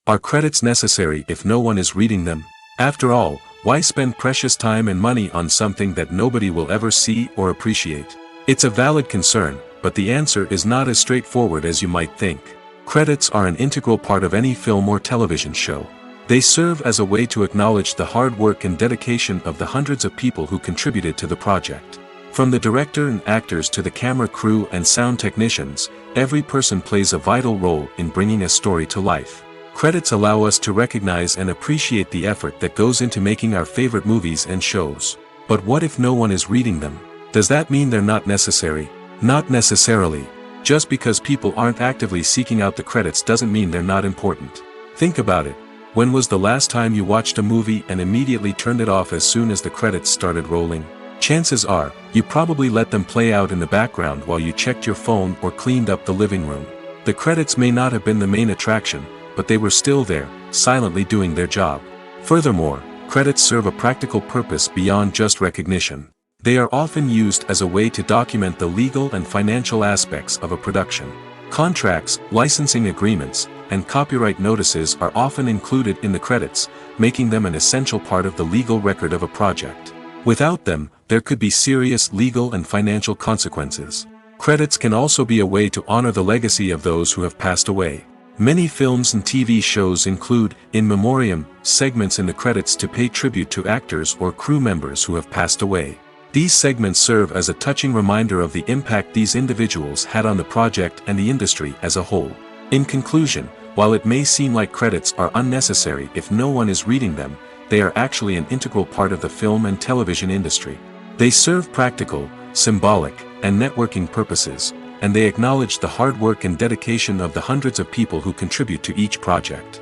Are credits necessary if no one is reading them? After all, why spend precious time and money on something that nobody will ever see or appreciate? It's a valid concern, but the answer is not as straightforward as you might think. Credits are an integral part of any film or television show. They serve as a way to acknowledge the hard work and dedication of the hundreds of people who contributed to the project. From the director and actors to the camera crew and sound technicians, every person plays a vital role in bringing a story to life. Credits allow us to recognize and appreciate the effort that goes into making our favorite movies and shows. But what if no one is reading them? Does that mean they're not necessary? Not necessarily. Just because people aren't actively seeking out the credits doesn't mean they're not important. Think about it. When was the last time you watched a movie and immediately turned it off as soon as the credits started rolling? Chances are, you probably let them play out in the background while you checked your phone or cleaned up the living room. The credits may not have been the main attraction, but they were still there, silently doing their job. Furthermore, credits serve a practical purpose beyond just recognition. They are often used as a way to document the legal and financial aspects of a production. Contracts, licensing agreements, and copyright notices are often included in the credits, making them an essential part of the legal record of a project. Without them, there could be serious legal and financial consequences. Credits can also be a way to honor the legacy of those who have passed away. Many films and TV shows include, in memoriam, segments in the credits to pay tribute to actors or crew members who have passed away. These segments serve as a touching reminder of the impact these individuals had on the project and the industry as a whole. In conclusion, while it may seem like credits are unnecessary if no one is reading them, they are actually an integral part of the film and television industry. They serve practical, symbolic, and networking purposes, and they acknowledge the hard work and dedication of the hundreds of people who contribute to each project.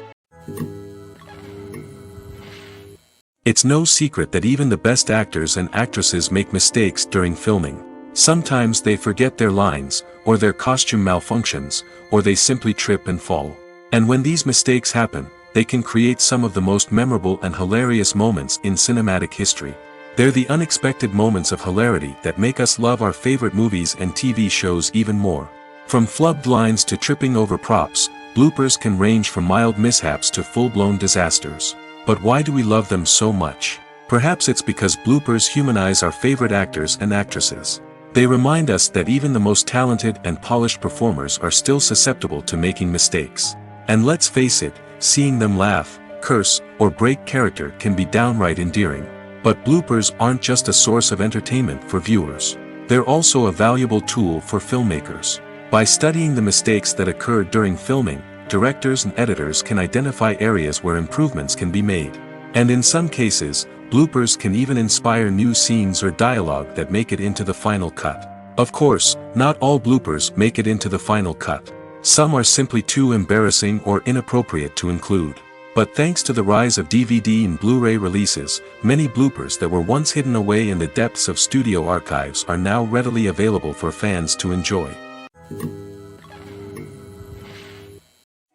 It's no secret that even the best actors and actresses make mistakes during filming. Sometimes they forget their lines, or their costume malfunctions, or they simply trip and fall. And when these mistakes happen, they can create some of the most memorable and hilarious moments in cinematic history. They're the unexpected moments of hilarity that make us love our favorite movies and TV shows even more. From flubbed lines to tripping over props, bloopers can range from mild mishaps to full-blown disasters. But why do we love them so much? Perhaps it's because bloopers humanize our favorite actors and actresses. They remind us that even the most talented and polished performers are still susceptible to making mistakes. And let's face it, seeing them laugh, curse, or break character can be downright endearing. But bloopers aren't just a source of entertainment for viewers. They're also a valuable tool for filmmakers. By studying the mistakes that occurred during filming, directors and editors can identify areas where improvements can be made. And in some cases, bloopers can even inspire new scenes or dialogue that make it into the final cut. Of course, not all bloopers make it into the final cut. Some are simply too embarrassing or inappropriate to include. But thanks to the rise of DVD and Blu-ray releases, many bloopers that were once hidden away in the depths of studio archives are now readily available for fans to enjoy.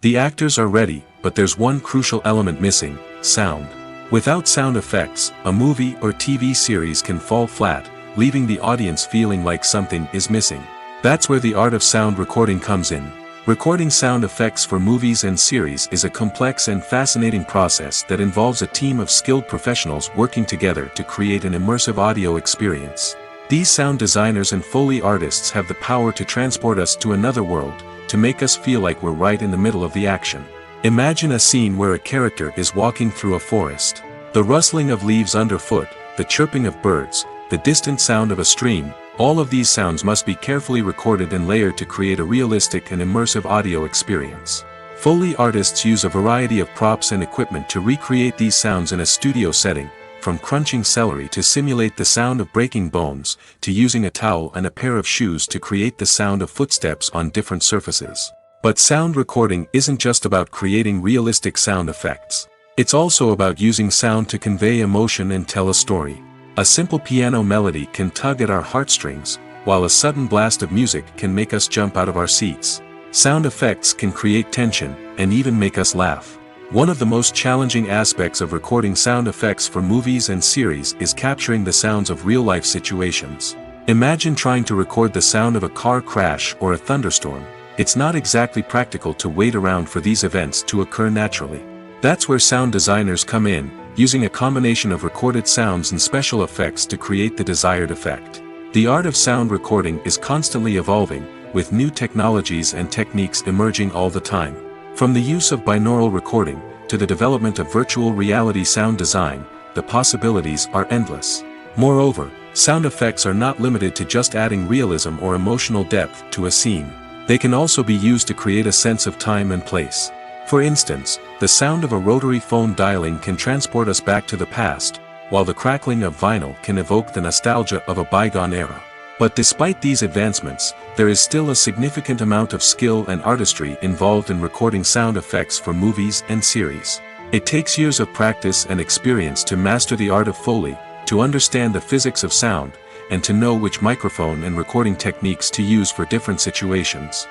The actors are ready, but there's one crucial element missing: sound. Without sound effects, a movie or TV series can fall flat, leaving the audience feeling like something is missing. That's where the art of sound recording comes in. Recording sound effects for movies and series is a complex and fascinating process that involves a team of skilled professionals working together to create an immersive audio experience. These sound designers and Foley artists have the power to transport us to another world, to make us feel like we're right in the middle of the action. Imagine a scene where a character is walking through a forest. The rustling of leaves underfoot, the chirping of birds, the distant sound of a stream, all of these sounds must be carefully recorded and layered to create a realistic and immersive audio experience. Foley artists use a variety of props and equipment to recreate these sounds in a studio setting, from crunching celery to simulate the sound of breaking bones, to using a towel and a pair of shoes to create the sound of footsteps on different surfaces. But sound recording isn't just about creating realistic sound effects. It's also about using sound to convey emotion and tell a story. A simple piano melody can tug at our heartstrings, while a sudden blast of music can make us jump out of our seats. Sound effects can create tension, and even make us laugh. One of the most challenging aspects of recording sound effects for movies and series is capturing the sounds of real-life situations. Imagine trying to record the sound of a car crash or a thunderstorm. It's not exactly practical to wait around for these events to occur naturally. That's where sound designers come in, using a combination of recorded sounds and special effects to create the desired effect. The art of sound recording is constantly evolving, with new technologies and techniques emerging all the time. From the use of binaural recording, to the development of virtual reality sound design, the possibilities are endless. Moreover, sound effects are not limited to just adding realism or emotional depth to a scene. They can also be used to create a sense of time and place. For instance, the sound of a rotary phone dialing can transport us back to the past, while the crackling of vinyl can evoke the nostalgia of a bygone era. But despite these advancements, there is still a significant amount of skill and artistry involved in recording sound effects for movies and series. It takes years of practice and experience to master the art of Foley, to understand the physics of sound, and to know which microphone and recording techniques to use for different situations.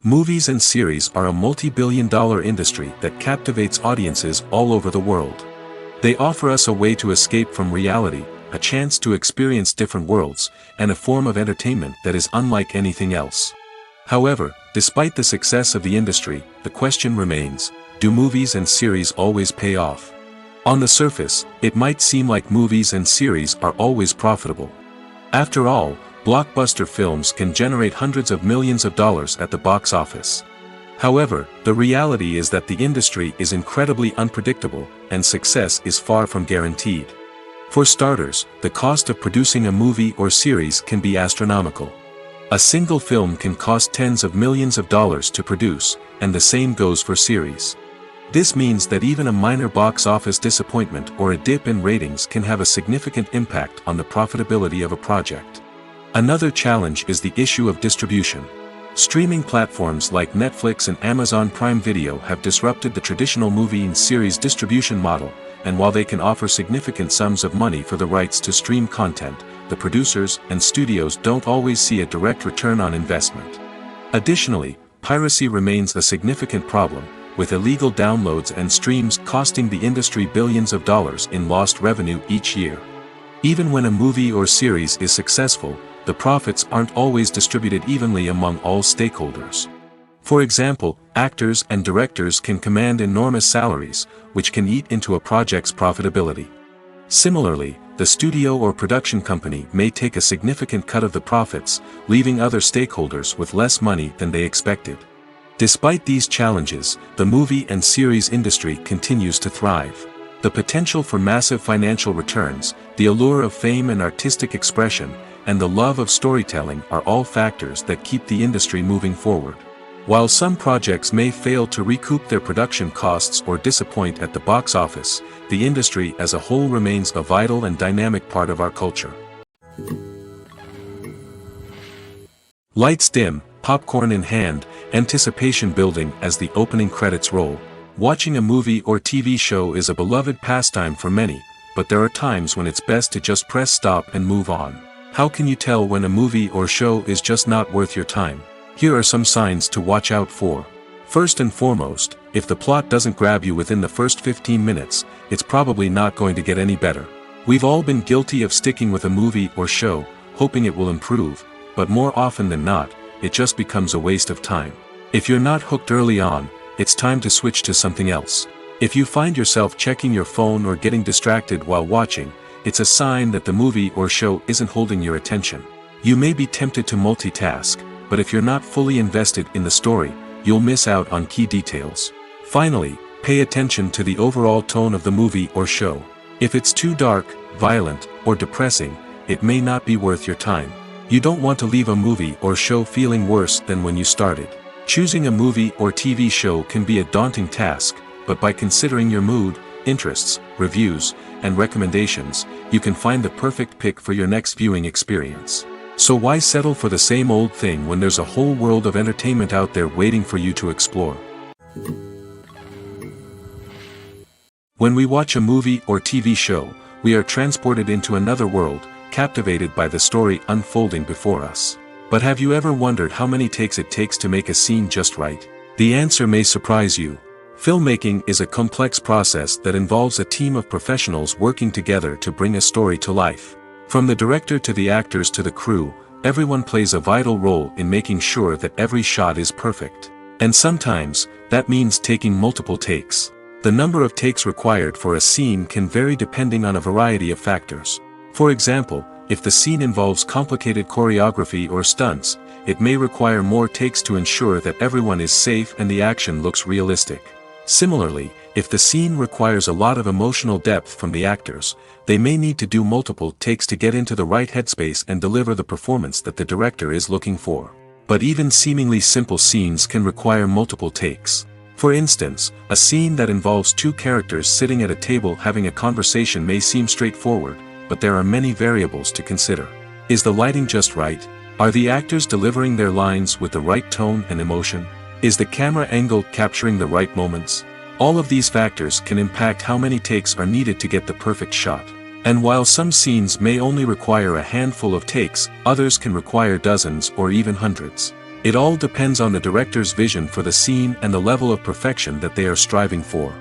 Movies and series are a multi-billion-dollar industry that captivates audiences all over the world. They offer us a way to escape from reality, a chance to experience different worlds, and a form of entertainment that is unlike anything else. However, despite the success of the industry, the question remains, do movies and series always pay off? On the surface, it might seem like movies and series are always profitable. After all, blockbuster films can generate hundreds of millions of dollars at the box office. However, the reality is that the industry is incredibly unpredictable, and success is far from guaranteed. For starters, the cost of producing a movie or series can be astronomical. A single film can cost tens of millions of dollars to produce, and the same goes for series. This means that even a minor box office disappointment or a dip in ratings can have a significant impact on the profitability of a project. Another challenge is the issue of distribution. Streaming platforms like Netflix and Amazon Prime Video have disrupted the traditional movie and series distribution model, and while they can offer significant sums of money for the rights to stream content, the producers and studios don't always see a direct return on investment. Additionally, piracy remains a significant problem, with illegal downloads and streams costing the industry billions of dollars in lost revenue each year. Even when a movie or series is successful, the profits aren't always distributed evenly among all stakeholders. For example, actors and directors can command enormous salaries, which can eat into a project's profitability. Similarly, the studio or production company may take a significant cut of the profits, leaving other stakeholders with less money than they expected. Despite these challenges, the movie and series industry continues to thrive. The potential for massive financial returns, the allure of fame and artistic expression, and the love of storytelling are all factors that keep the industry moving forward. While some projects may fail to recoup their production costs or disappoint at the box office, the industry as a whole remains a vital and dynamic part of our culture. Lights dim, popcorn in hand, anticipation building as the opening credits roll. Watching a movie or TV show is a beloved pastime for many, but there are times when it's best to just press stop and move on. How can you tell when a movie or show is just not worth your time? Here are some signs to watch out for. First and foremost, if the plot doesn't grab you within the first 15 minutes, it's probably not going to get any better. We've all been guilty of sticking with a movie or show, hoping it will improve, but more often than not, it just becomes a waste of time. If you're not hooked early on, it's time to switch to something else. If you find yourself checking your phone or getting distracted while watching, it's a sign that the movie or show isn't holding your attention. You may be tempted to multitask, but if you're not fully invested in the story, you'll miss out on key details. Finally, pay attention to the overall tone of the movie or show. If it's too dark, violent, or depressing, it may not be worth your time. You don't want to leave a movie or show feeling worse than when you started. Choosing a movie or TV show can be a daunting task, but by considering your mood, interests, reviews, and recommendations, you can find the perfect pick for your next viewing experience. So why settle for the same old thing when there's a whole world of entertainment out there waiting for you to explore? When we watch a movie or TV show, we are transported into another world, captivated by the story unfolding before us. But have you ever wondered how many takes it takes to make a scene just right? The answer may surprise you. Filmmaking is a complex process that involves a team of professionals working together to bring a story to life. From the director to the actors to the crew, everyone plays a vital role in making sure that every shot is perfect. And sometimes, that means taking multiple takes. The number of takes required for a scene can vary depending on a variety of factors. For example, if the scene involves complicated choreography or stunts, it may require more takes to ensure that everyone is safe and the action looks realistic. Similarly, if the scene requires a lot of emotional depth from the actors, they may need to do multiple takes to get into the right headspace and deliver the performance that the director is looking for. But even seemingly simple scenes can require multiple takes. For instance, a scene that involves two characters sitting at a table having a conversation may seem straightforward, but there are many variables to consider. Is the lighting just right? Are the actors delivering their lines with the right tone and emotion? Is the camera angle capturing the right moments? All of these factors can impact how many takes are needed to get the perfect shot. And while some scenes may only require a handful of takes, others can require dozens or even hundreds. It all depends on the director's vision for the scene and the level of perfection that they are striving for.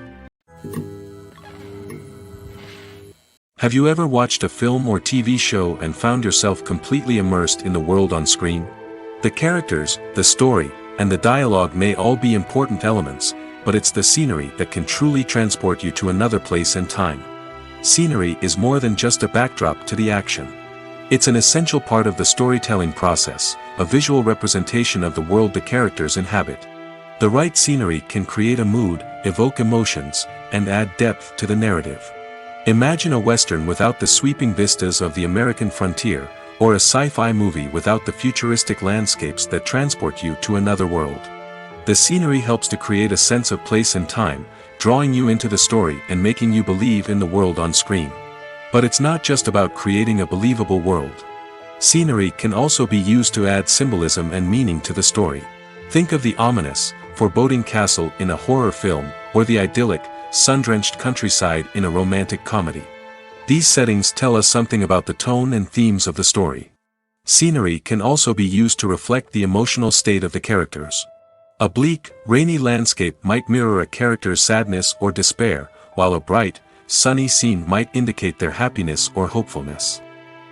Have you ever watched a film or TV show and found yourself completely immersed in the world on screen? The characters, the story, and the dialogue may all be important elements, but it's the scenery that can truly transport you to another place and time. Scenery is more than just a backdrop to the action. It's an essential part of the storytelling process, a visual representation of the world the characters inhabit. The right scenery can create a mood, evoke emotions, and add depth to the narrative. Imagine a Western without the sweeping vistas of the American frontier, or a sci-fi movie without the futuristic landscapes that transport you to another world. The scenery helps to create a sense of place and time, drawing you into the story and making you believe in the world on screen. But it's not just about creating a believable world. Scenery can also be used to add symbolism and meaning to the story. Think of the ominous, foreboding castle in a horror film, or the idyllic, sun-drenched countryside in a romantic comedy. These settings tell us something about the tone and themes of the story. Scenery can also be used to reflect the emotional state of the characters. A bleak, rainy landscape might mirror a character's sadness or despair, while a bright, sunny scene might indicate their happiness or hopefulness.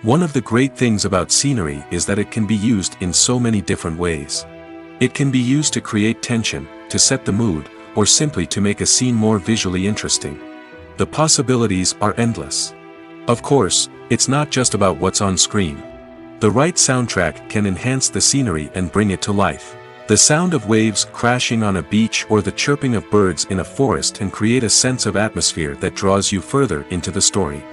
One of the great things about scenery is that it can be used in so many different ways. It can be used to create tension, to set the mood, or simply to make a scene more visually interesting. The possibilities are endless. Of course, it's not just about what's on screen. The right soundtrack can enhance the scenery and bring it to life. The sound of waves crashing on a beach or the chirping of birds in a forest can create a sense of atmosphere that draws you further into the story.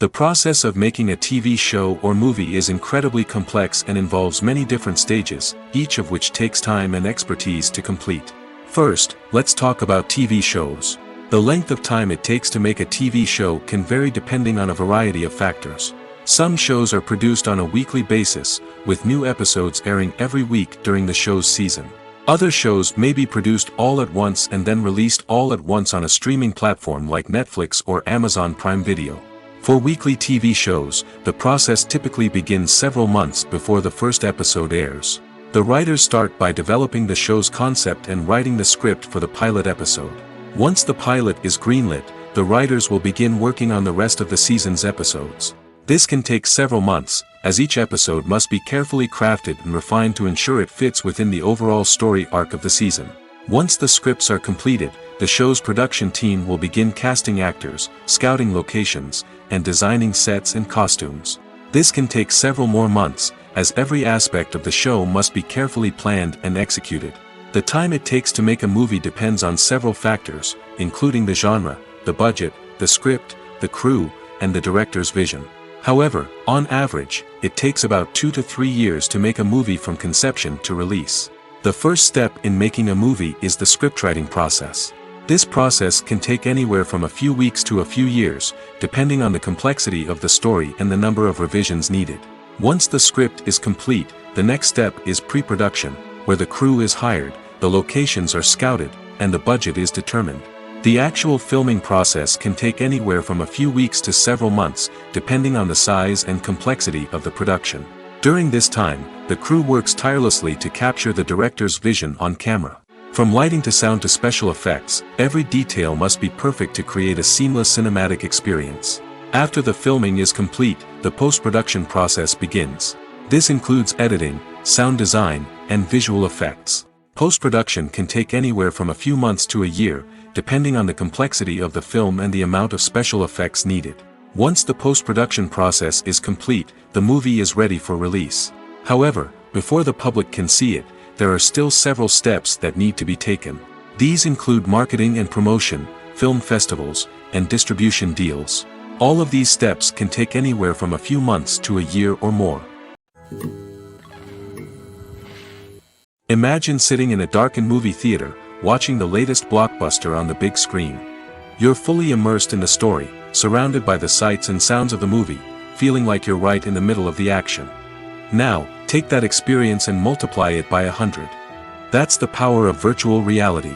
The process of making a TV show or movie is incredibly complex and involves many different stages, each of which takes time and expertise to complete. First, let's talk about TV shows. The length of time it takes to make a TV show can vary depending on a variety of factors. Some shows are produced on a weekly basis, with new episodes airing every week during the show's season. Other shows may be produced all at once and then released all at once on a streaming platform like Netflix or Amazon Prime Video. For weekly TV shows, the process typically begins several months before the first episode airs. The writers start by developing the show's concept and writing the script for the pilot episode. Once the pilot is greenlit, the writers will begin working on the rest of the season's episodes. This can take several months, as each episode must be carefully crafted and refined to ensure it fits within the overall story arc of the season. Once the scripts are completed, the show's production team will begin casting actors, scouting locations, and designing sets and costumes. This can take several more months, as every aspect of the show must be carefully planned and executed. The time it takes to make a movie depends on several factors, including the genre, the budget, the script, the crew, and the director's vision. However, on average, it takes about 2 to 3 years to make a movie from conception to release. The first step in making a movie is the scriptwriting process. This process can take anywhere from a few weeks to a few years, depending on the complexity of the story and the number of revisions needed. Once the script is complete, the next step is pre-production, where the crew is hired, the locations are scouted, and the budget is determined. The actual filming process can take anywhere from a few weeks to several months, depending on the size and complexity of the production. During this time, the crew works tirelessly to capture the director's vision on camera. From lighting to sound to special effects, every detail must be perfect to create a seamless cinematic experience. After the filming is complete, the post-production process begins. This includes editing, sound design, and visual effects. Post-production can take anywhere from a few months to a year, depending on the complexity of the film and the amount of special effects needed. Once the post-production process is complete, the movie is ready for release. However, before the public can see it, there are still several steps that need to be taken. These include marketing and promotion, film festivals, and distribution deals. All of these steps can take anywhere from a few months to a year or more. Imagine sitting in a darkened movie theater, watching the latest blockbuster on the big screen. You're fully immersed in the story, surrounded by the sights and sounds of the movie, feeling like you're right in the middle of the action. Now, take that experience and multiply it by 100. That's the power of virtual reality.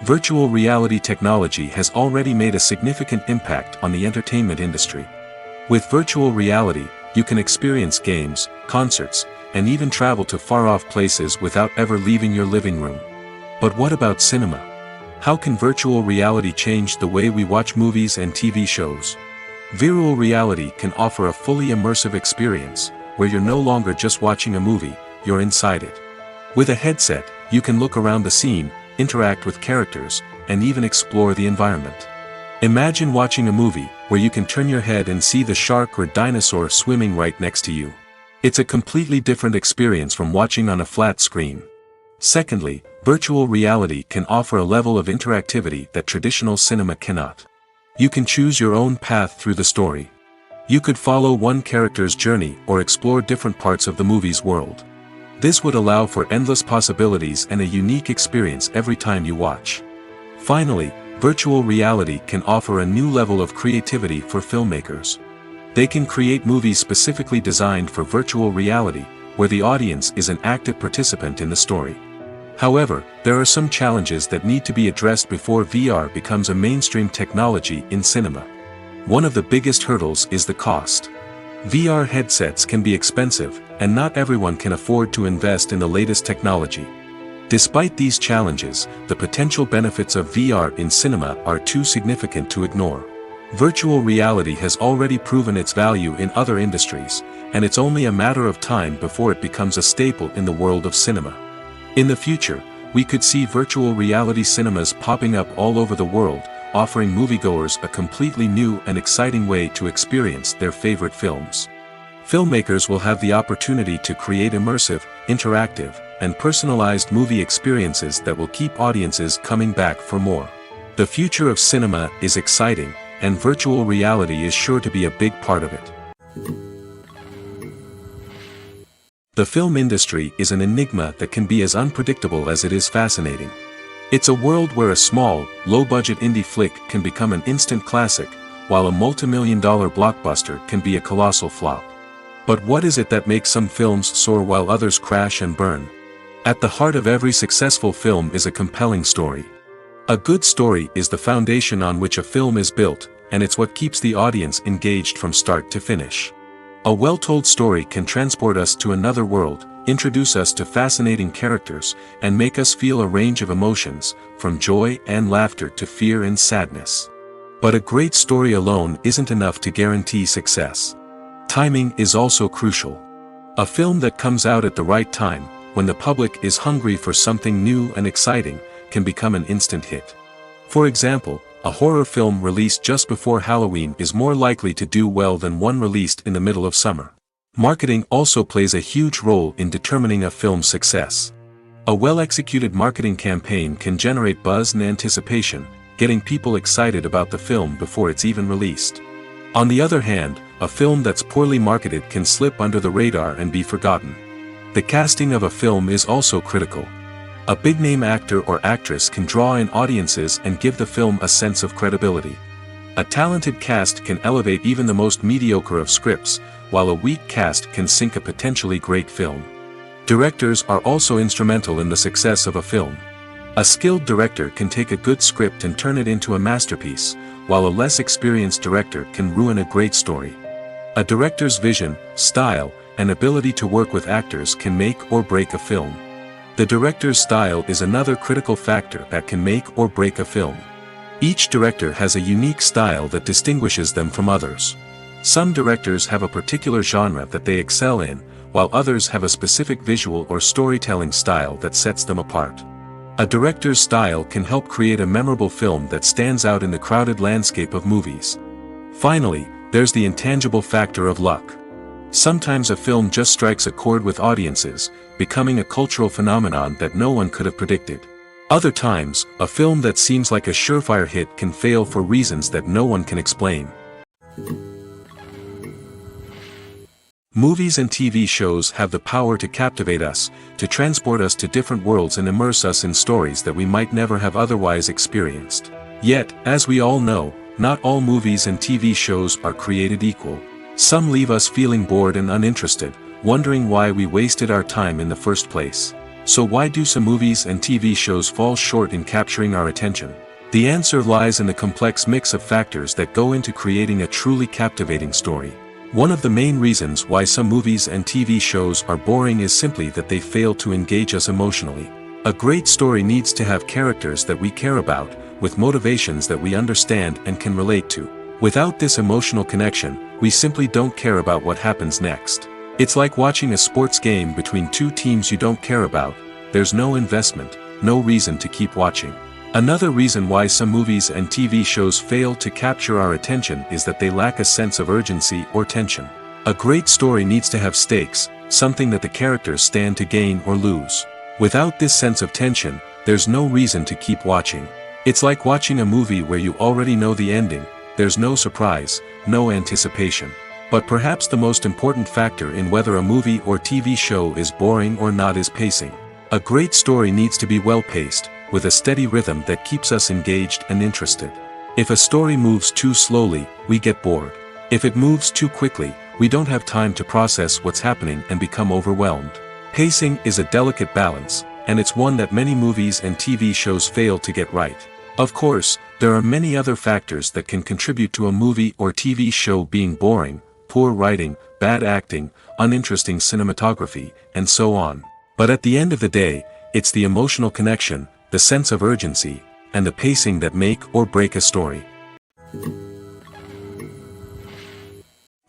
Virtual reality technology has already made a significant impact on the entertainment industry. With virtual reality, you can experience games, concerts, and even travel to far-off places without ever leaving your living room. But what about cinema? How can virtual reality change the way we watch movies and TV shows? Virtual reality can offer a fully immersive experience, where you're no longer just watching a movie, you're inside it. With a headset, you can look around the scene, interact with characters, and even explore the environment. Imagine watching a movie, where you can turn your head and see the shark or dinosaur swimming right next to you. It's a completely different experience from watching on a flat screen. Secondly, virtual reality can offer a level of interactivity that traditional cinema cannot. You can choose your own path through the story. You could follow one character's journey or explore different parts of the movie's world. This would allow for endless possibilities and a unique experience every time you watch. Finally, virtual reality can offer a new level of creativity for filmmakers. They can create movies specifically designed for virtual reality, where the audience is an active participant in the story. However, there are some challenges that need to be addressed before VR becomes a mainstream technology in cinema. One of the biggest hurdles is the cost. VR headsets can be expensive, and not everyone can afford to invest in the latest technology. Despite these challenges, the potential benefits of VR in cinema are too significant to ignore. Virtual reality has already proven its value in other industries, and it's only a matter of time before it becomes a staple in the world of cinema. In the future, we could see virtual reality cinemas popping up all over the world, offering moviegoers a completely new and exciting way to experience their favorite films. Filmmakers will have the opportunity to create immersive, interactive, and personalized movie experiences that will keep audiences coming back for more. The future of cinema is exciting, and virtual reality is sure to be a big part of it. The film industry is an enigma that can be as unpredictable as it is fascinating. It's a world where a small, low-budget indie flick can become an instant classic, while a multi-million-dollar blockbuster can be a colossal flop. But what is it that makes some films soar while others crash and burn? At the heart of every successful film is a compelling story. A good story is the foundation on which a film is built, and it's what keeps the audience engaged from start to finish. A well-told story can transport us to another world, introduce us to fascinating characters, and make us feel a range of emotions, from joy and laughter to fear and sadness. But a great story alone isn't enough to guarantee success. Timing is also crucial. A film that comes out at the right time, when the public is hungry for something new and exciting, can become an instant hit. For example, a horror film released just before Halloween is more likely to do well than one released in the middle of summer. Marketing also plays a huge role in determining a film's success. A well-executed marketing campaign can generate buzz and anticipation, getting people excited about the film before it's even released. On the other hand, a film that's poorly marketed can slip under the radar and be forgotten. The casting of a film is also critical. A big-name actor or actress can draw in audiences and give the film a sense of credibility. A talented cast can elevate even the most mediocre of scripts, while a weak cast can sink a potentially great film. Directors are also instrumental in the success of a film. A skilled director can take a good script and turn it into a masterpiece, while a less experienced director can ruin a great story. A director's vision, style, and ability to work with actors can make or break a film. The director's style is another critical factor that can make or break a film. Each director has a unique style that distinguishes them from others. Some directors have a particular genre that they excel in, while others have a specific visual or storytelling style that sets them apart. A director's style can help create a memorable film that stands out in the crowded landscape of movies. Finally, there's the intangible factor of luck. Sometimes a film just strikes a chord with audiences, becoming a cultural phenomenon that no one could have predicted. Other times, a film that seems like a surefire hit can fail for reasons that no one can explain. Movies and TV shows have the power to captivate us, to transport us to different worlds and immerse us in stories that we might never have otherwise experienced. Yet, as we all know, not all movies and TV shows are created equal. Some leave us feeling bored and uninterested, wondering why we wasted our time in the first place. So why do some movies and TV shows fall short in capturing our attention? The answer lies in the complex mix of factors that go into creating a truly captivating story. One of the main reasons why some movies and TV shows are boring is simply that they fail to engage us emotionally. A great story needs to have characters that we care about, with motivations that we understand and can relate to. Without this emotional connection, we simply don't care about what happens next. It's like watching a sports game between two teams you don't care about. There's no investment, no reason to keep watching. Another reason why some movies and TV shows fail to capture our attention is that they lack a sense of urgency or tension. A great story needs to have stakes, something that the characters stand to gain or lose. Without this sense of tension, there's no reason to keep watching. It's like watching a movie where you already know the ending. There's no surprise, no anticipation. But perhaps the most important factor in whether a movie or TV show is boring or not is pacing. A great story needs to be well-paced, with a steady rhythm that keeps us engaged and interested. If a story moves too slowly, we get bored. If it moves too quickly, we don't have time to process what's happening and become overwhelmed. Pacing is a delicate balance, and it's one that many movies and TV shows fail to get right. Of course, there are many other factors that can contribute to a movie or TV show being boring: poor writing, bad acting, uninteresting cinematography, and so on. But at the end of the day, it's the emotional connection, the sense of urgency, and the pacing that make or break a story.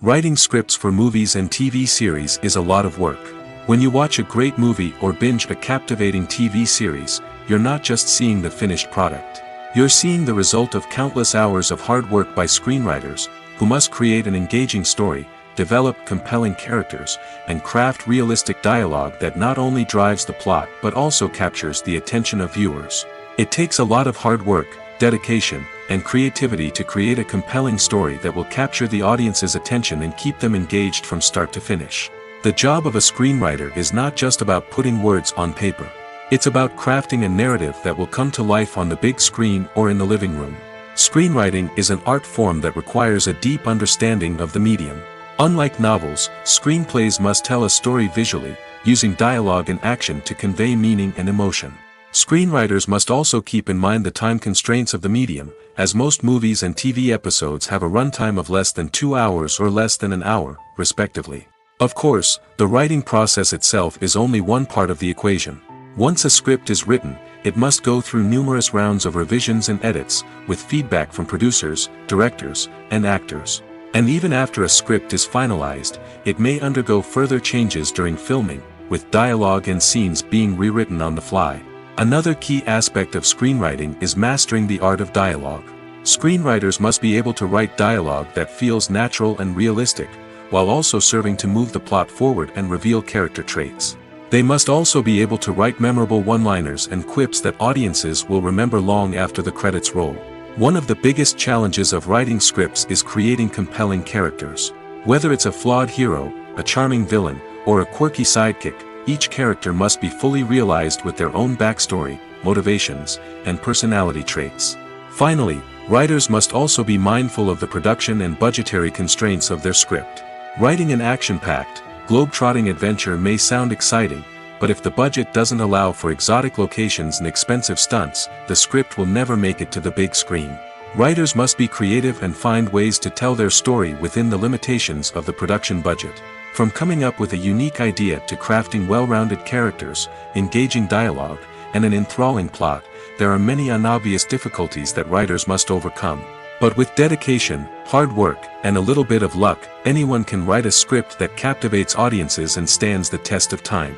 Writing scripts for movies and TV series is a lot of work. When you watch a great movie or binge a captivating TV series, you're not just seeing the finished product. You're seeing the result of countless hours of hard work by screenwriters, who must create an engaging story, develop compelling characters, and craft realistic dialogue that not only drives the plot but also captures the attention of viewers. It takes a lot of hard work, dedication, and creativity to create a compelling story that will capture the audience's attention and keep them engaged from start to finish. The job of a screenwriter is not just about putting words on paper. It's about crafting a narrative that will come to life on the big screen or in the living room. Screenwriting is an art form that requires a deep understanding of the medium. Unlike novels, screenplays must tell a story visually, using dialogue and action to convey meaning and emotion. Screenwriters must also keep in mind the time constraints of the medium, as most movies and TV episodes have a runtime of less than 2 hours or less than an hour, respectively. Of course, the writing process itself is only one part of the equation. Once a script is written, it must go through numerous rounds of revisions and edits, with feedback from producers, directors, and actors. And even after a script is finalized, it may undergo further changes during filming, with dialogue and scenes being rewritten on the fly. Another key aspect of screenwriting is mastering the art of dialogue. Screenwriters must be able to write dialogue that feels natural and realistic, while also serving to move the plot forward and reveal character traits. They must also be able to write memorable one-liners and quips that audiences will remember long after the credits roll. One of the biggest challenges of writing scripts is creating compelling characters. Whether it's a flawed hero, a charming villain, or a quirky sidekick, each character must be fully realized with their own backstory, motivations, and personality traits. Finally, writers must also be mindful of the production and budgetary constraints of their script. Writing an action-packed, globe-trotting adventure may sound exciting, but if the budget doesn't allow for exotic locations and expensive stunts, the script will never make it to the big screen. Writers must be creative and find ways to tell their story within the limitations of the production budget. From coming up with a unique idea to crafting well-rounded characters, engaging dialogue, and an enthralling plot, there are many unobvious difficulties that writers must overcome. But with dedication, hard work, and a little bit of luck, anyone can write a script that captivates audiences and stands the test of time.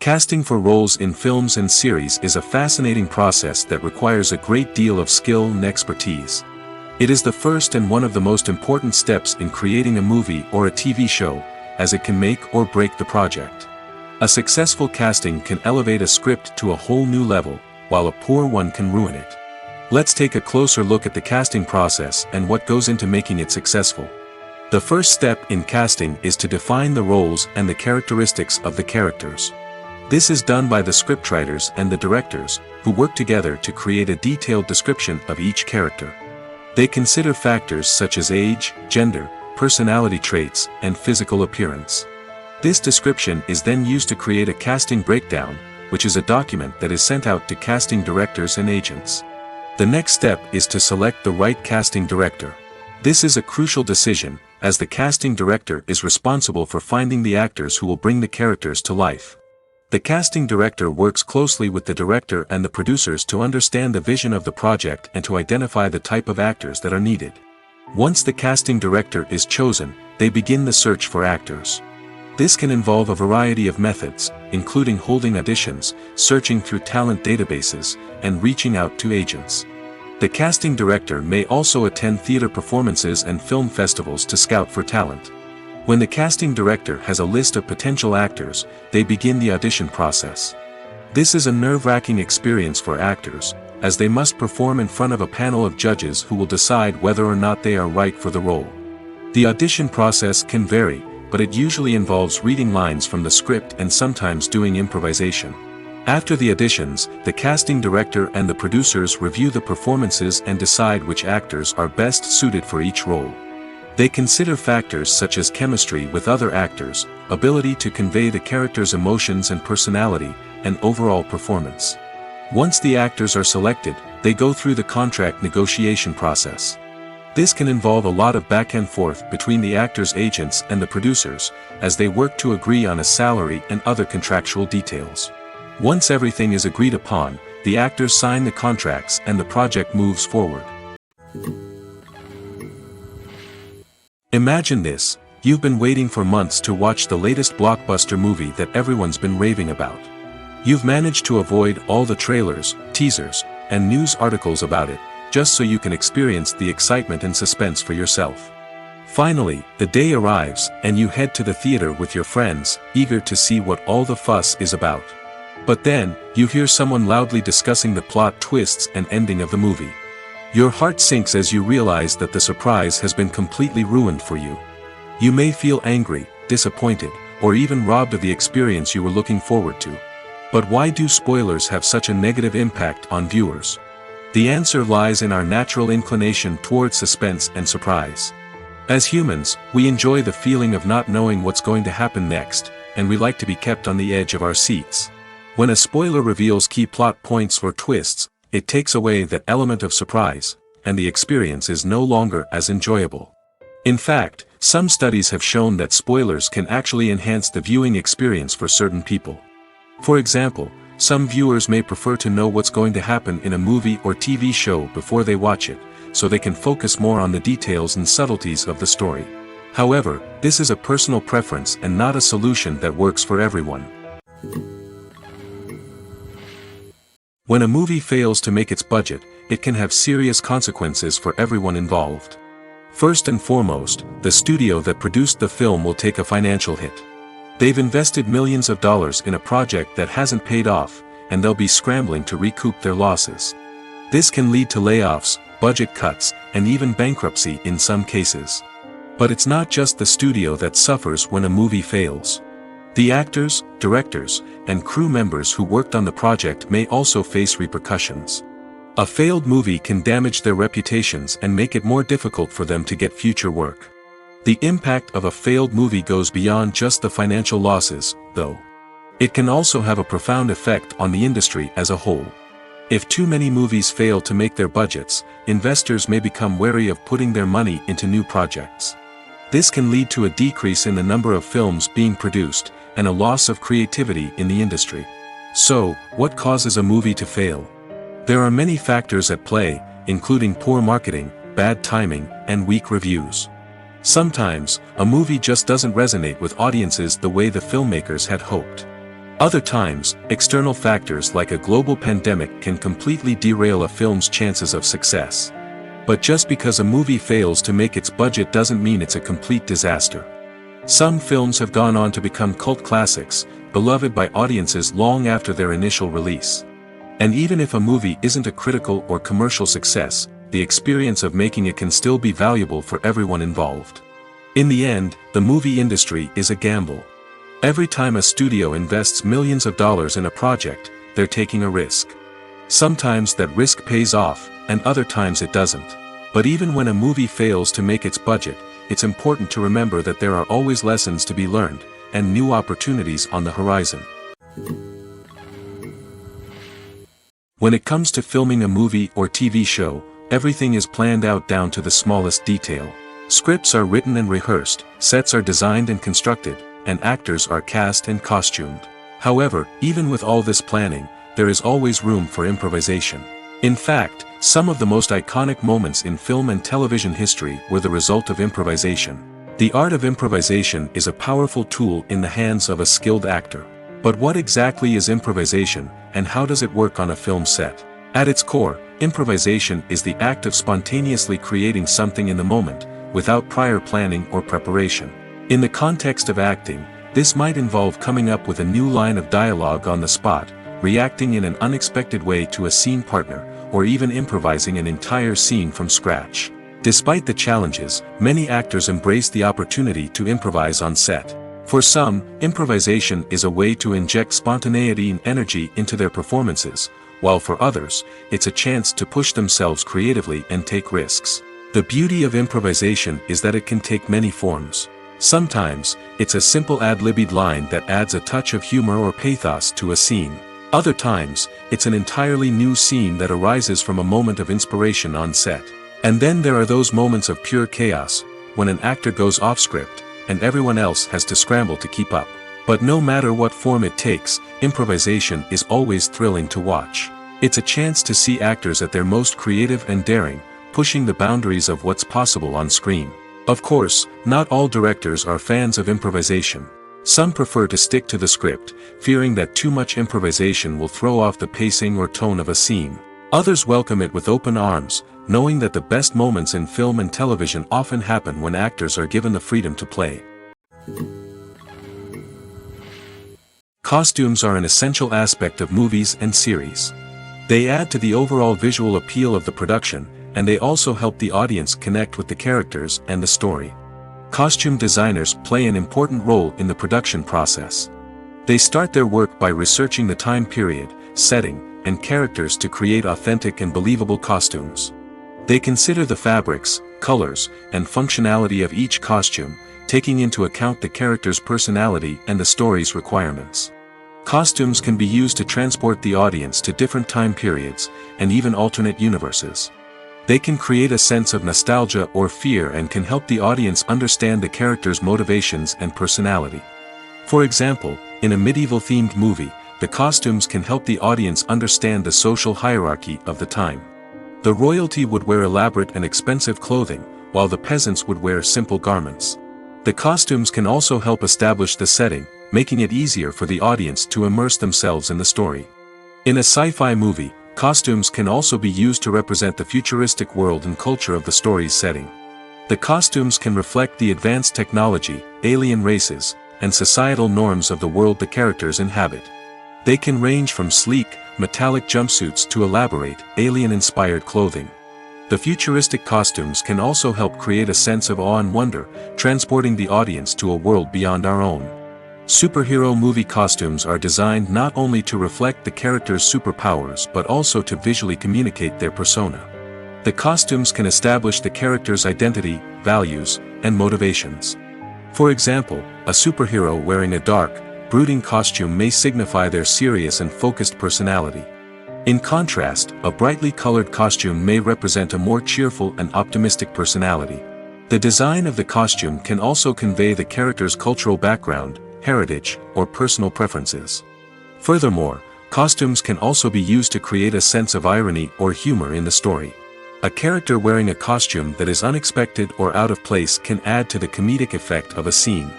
Casting for roles in films and series is a fascinating process that requires a great deal of skill and expertise. It is the first and one of the most important steps in creating a movie or a TV show, as it can make or break the project. A successful casting can elevate a script to a whole new level, while a poor one can ruin it. Let's take a closer look at the casting process and what goes into making it successful. The first step in casting is to define the roles and the characteristics of the characters. This is done by the scriptwriters and the directors, who work together to create a detailed description of each character. They consider factors such as age, gender, personality traits, and physical appearance. This description is then used to create a casting breakdown, which is a document that is sent out to casting directors and agents. The next step is to select the right casting director. This is a crucial decision, as the casting director is responsible for finding the actors who will bring the characters to life. The casting director works closely with the director and the producers to understand the vision of the project and to identify the type of actors that are needed. Once the casting director is chosen, they begin the search for actors. This can involve a variety of methods, including holding auditions, searching through talent databases, and reaching out to agents. The casting director may also attend theater performances and film festivals to scout for talent. When the casting director has a list of potential actors, they begin the audition process. This is a nerve-wracking experience for actors, as they must perform in front of a panel of judges who will decide whether or not they are right for the role. The audition process can vary, but it usually involves reading lines from the script and sometimes doing improvisation. After the auditions, the casting director and the producers review the performances and decide which actors are best suited for each role. They consider factors such as chemistry with other actors, ability to convey the character's emotions and personality, and overall performance. Once the actors are selected, they go through the contract negotiation process. This can involve a lot of back and forth between the actors' agents and the producers, as they work to agree on a salary and other contractual details. Once everything is agreed upon, the actors sign the contracts and the project moves forward. Imagine this: you've been waiting for months to watch the latest blockbuster movie that everyone's been raving about. You've managed to avoid all the trailers, teasers, and news articles about it, just so you can experience the excitement and suspense for yourself. Finally, the day arrives, and you head to the theater with your friends, eager to see what all the fuss is about. But then, you hear someone loudly discussing the plot twists and ending of the movie. Your heart sinks as you realize that the surprise has been completely ruined for you. You may feel angry, disappointed, or even robbed of the experience you were looking forward to. But why do spoilers have such a negative impact on viewers? The answer lies in our natural inclination towards suspense and surprise. As humans, we enjoy the feeling of not knowing what's going to happen next, and we like to be kept on the edge of our seats. When a spoiler reveals key plot points or twists, it takes away that element of surprise, and the experience is no longer as enjoyable. In fact, some studies have shown that spoilers can actually enhance the viewing experience for certain people. For example, some viewers may prefer to know what's going to happen in a movie or TV show before they watch it, so they can focus more on the details and subtleties of the story. However, this is a personal preference and not a solution that works for everyone. When a movie fails to make its budget, it can have serious consequences for everyone involved. First and foremost, the studio that produced the film will take a financial hit. They've invested millions of dollars in a project that hasn't paid off, and they'll be scrambling to recoup their losses. This can lead to layoffs, budget cuts, and even bankruptcy in some cases. But it's not just the studio that suffers when a movie fails. The actors, directors, and crew members who worked on the project may also face repercussions. A failed movie can damage their reputations and make it more difficult for them to get future work. The impact of a failed movie goes beyond just the financial losses, though. It can also have a profound effect on the industry as a whole. If too many movies fail to make their budgets, investors may become wary of putting their money into new projects. This can lead to a decrease in the number of films being produced, and a loss of creativity in the industry. So, what causes a movie to fail? There are many factors at play, including poor marketing, bad timing, and weak reviews. Sometimes, a movie just doesn't resonate with audiences the way the filmmakers had hoped. Other times, external factors like a global pandemic can completely derail a film's chances of success. But just because a movie fails to make its budget doesn't mean it's a complete disaster. Some films have gone on to become cult classics, beloved by audiences long after their initial release. And even if a movie isn't a critical or commercial success, the experience of making it can still be valuable for everyone involved. In the end, the movie industry is a gamble. Every time a studio invests millions of dollars in a project, they're taking a risk. Sometimes that risk pays off, and other times it doesn't. But even when a movie fails to make its budget, it's important to remember that there are always lessons to be learned, and new opportunities on the horizon. When it comes to filming a movie or TV show, everything is planned out down to the smallest detail. Scripts are written and rehearsed, sets are designed and constructed, and actors are cast and costumed. However, even with all this planning, there is always room for improvisation. In fact, some of the most iconic moments in film and television history were the result of improvisation. The art of improvisation is a powerful tool in the hands of a skilled actor. But what exactly is improvisation, and how does it work on a film set? At its core, improvisation is the act of spontaneously creating something in the moment, without prior planning or preparation. In the context of acting, this might involve coming up with a new line of dialogue on the spot, reacting in an unexpected way to a scene partner, or even improvising an entire scene from scratch. Despite the challenges, many actors embrace the opportunity to improvise on set. For some, improvisation is a way to inject spontaneity and energy into their performances, while for others, it's a chance to push themselves creatively and take risks. The beauty of improvisation is that it can take many forms. Sometimes, it's a simple ad-libbed line that adds a touch of humor or pathos to a scene. Other times, it's an entirely new scene that arises from a moment of inspiration on set. And then there are those moments of pure chaos, when an actor goes off script, and everyone else has to scramble to keep up. But no matter what form it takes, improvisation is always thrilling to watch. It's a chance to see actors at their most creative and daring, pushing the boundaries of what's possible on screen. Of course, not all directors are fans of improvisation. Some prefer to stick to the script, fearing that too much improvisation will throw off the pacing or tone of a scene. Others welcome it with open arms, knowing that the best moments in film and television often happen when actors are given the freedom to play. Costumes are an essential aspect of movies and series. They add to the overall visual appeal of the production, and they also help the audience connect with the characters and the story. Costume designers play an important role in the production process. They start their work by researching the time period, setting, and characters to create authentic and believable costumes. They consider the fabrics, colors, and functionality of each costume, taking into account the character's personality and the story's requirements. Costumes can be used to transport the audience to different time periods, and even alternate universes. They can create a sense of nostalgia or fear and can help the audience understand the character's motivations and personality. For example, in a medieval-themed movie, the costumes can help the audience understand the social hierarchy of the time. The royalty would wear elaborate and expensive clothing, while the peasants would wear simple garments. The costumes can also help establish the setting, making it easier for the audience to immerse themselves in the story. In a sci-fi movie, costumes can also be used to represent the futuristic world and culture of the story's setting. The costumes can reflect the advanced technology, alien races, and societal norms of the world the characters inhabit. They can range from sleek, metallic jumpsuits to elaborate, alien-inspired clothing. The futuristic costumes can also help create a sense of awe and wonder, transporting the audience to a world beyond our own. Superhero movie costumes are designed not only to reflect the character's superpowers but also to visually communicate their persona. The costumes can establish the character's identity, values, and motivations. For example, a superhero wearing a dark, brooding costume may signify their serious and focused personality. In contrast, a brightly colored costume may represent a more cheerful and optimistic personality. The design of the costume can also convey the character's cultural background, heritage, or personal preferences. Furthermore, costumes can also be used to create a sense of irony or humor in the story. A character wearing a costume that is unexpected or out of place can add to the comedic effect of a scene.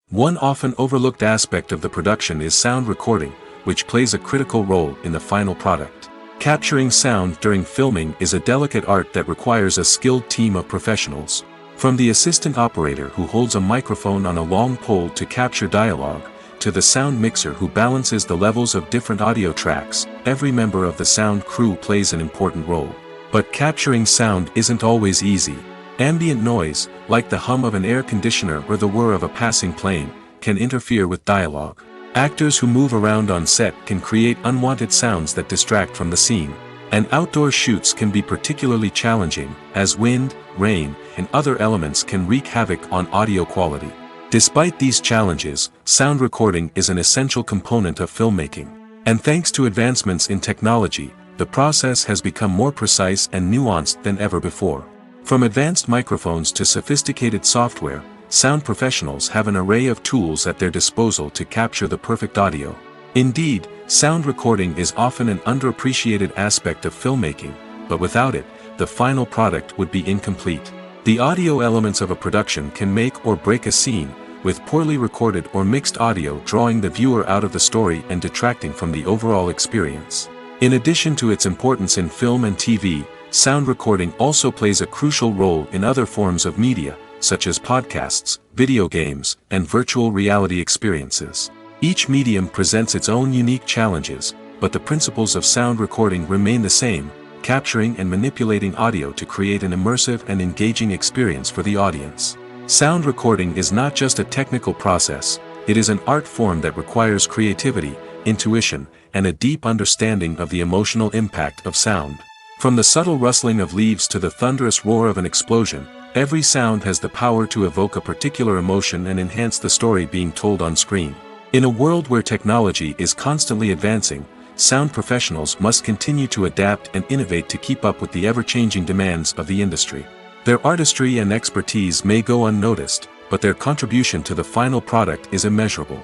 One often overlooked aspect of the production is sound recording, which plays a critical role in the final product. Capturing sound during filming is a delicate art that requires a skilled team of professionals. From the assistant operator who holds a microphone on a long pole to capture dialogue, to the sound mixer who balances the levels of different audio tracks, every member of the sound crew plays an important role. But capturing sound isn't always easy. Ambient noise, like the hum of an air conditioner or the whir of a passing plane, can interfere with dialogue. Actors who move around on set can create unwanted sounds that distract from the scene. And outdoor shoots can be particularly challenging, as wind, rain, and other elements can wreak havoc on audio quality. Despite these challenges, sound recording is an essential component of filmmaking. And thanks to advancements in technology, the process has become more precise and nuanced than ever before. From advanced microphones to sophisticated software, sound professionals have an array of tools at their disposal to capture the perfect audio. Indeed, sound recording is often an underappreciated aspect of filmmaking, but without it, the final product would be incomplete. The audio elements of a production can make or break a scene, with poorly recorded or mixed audio drawing the viewer out of the story and detracting from the overall experience. In addition to its importance in film and TV, sound recording also plays a crucial role in other forms of media, such as podcasts, video games, and virtual reality experiences. Each medium presents its own unique challenges, but the principles of sound recording remain the same, capturing and manipulating audio to create an immersive and engaging experience for the audience. Sound recording is not just a technical process, it is an art form that requires creativity, intuition, and a deep understanding of the emotional impact of sound. From the subtle rustling of leaves to the thunderous roar of an explosion, every sound has the power to evoke a particular emotion and enhance the story being told on screen. In a world where technology is constantly advancing, sound professionals must continue to adapt and innovate to keep up with the ever-changing demands of the industry. Their artistry and expertise may go unnoticed, but their contribution to the final product is immeasurable.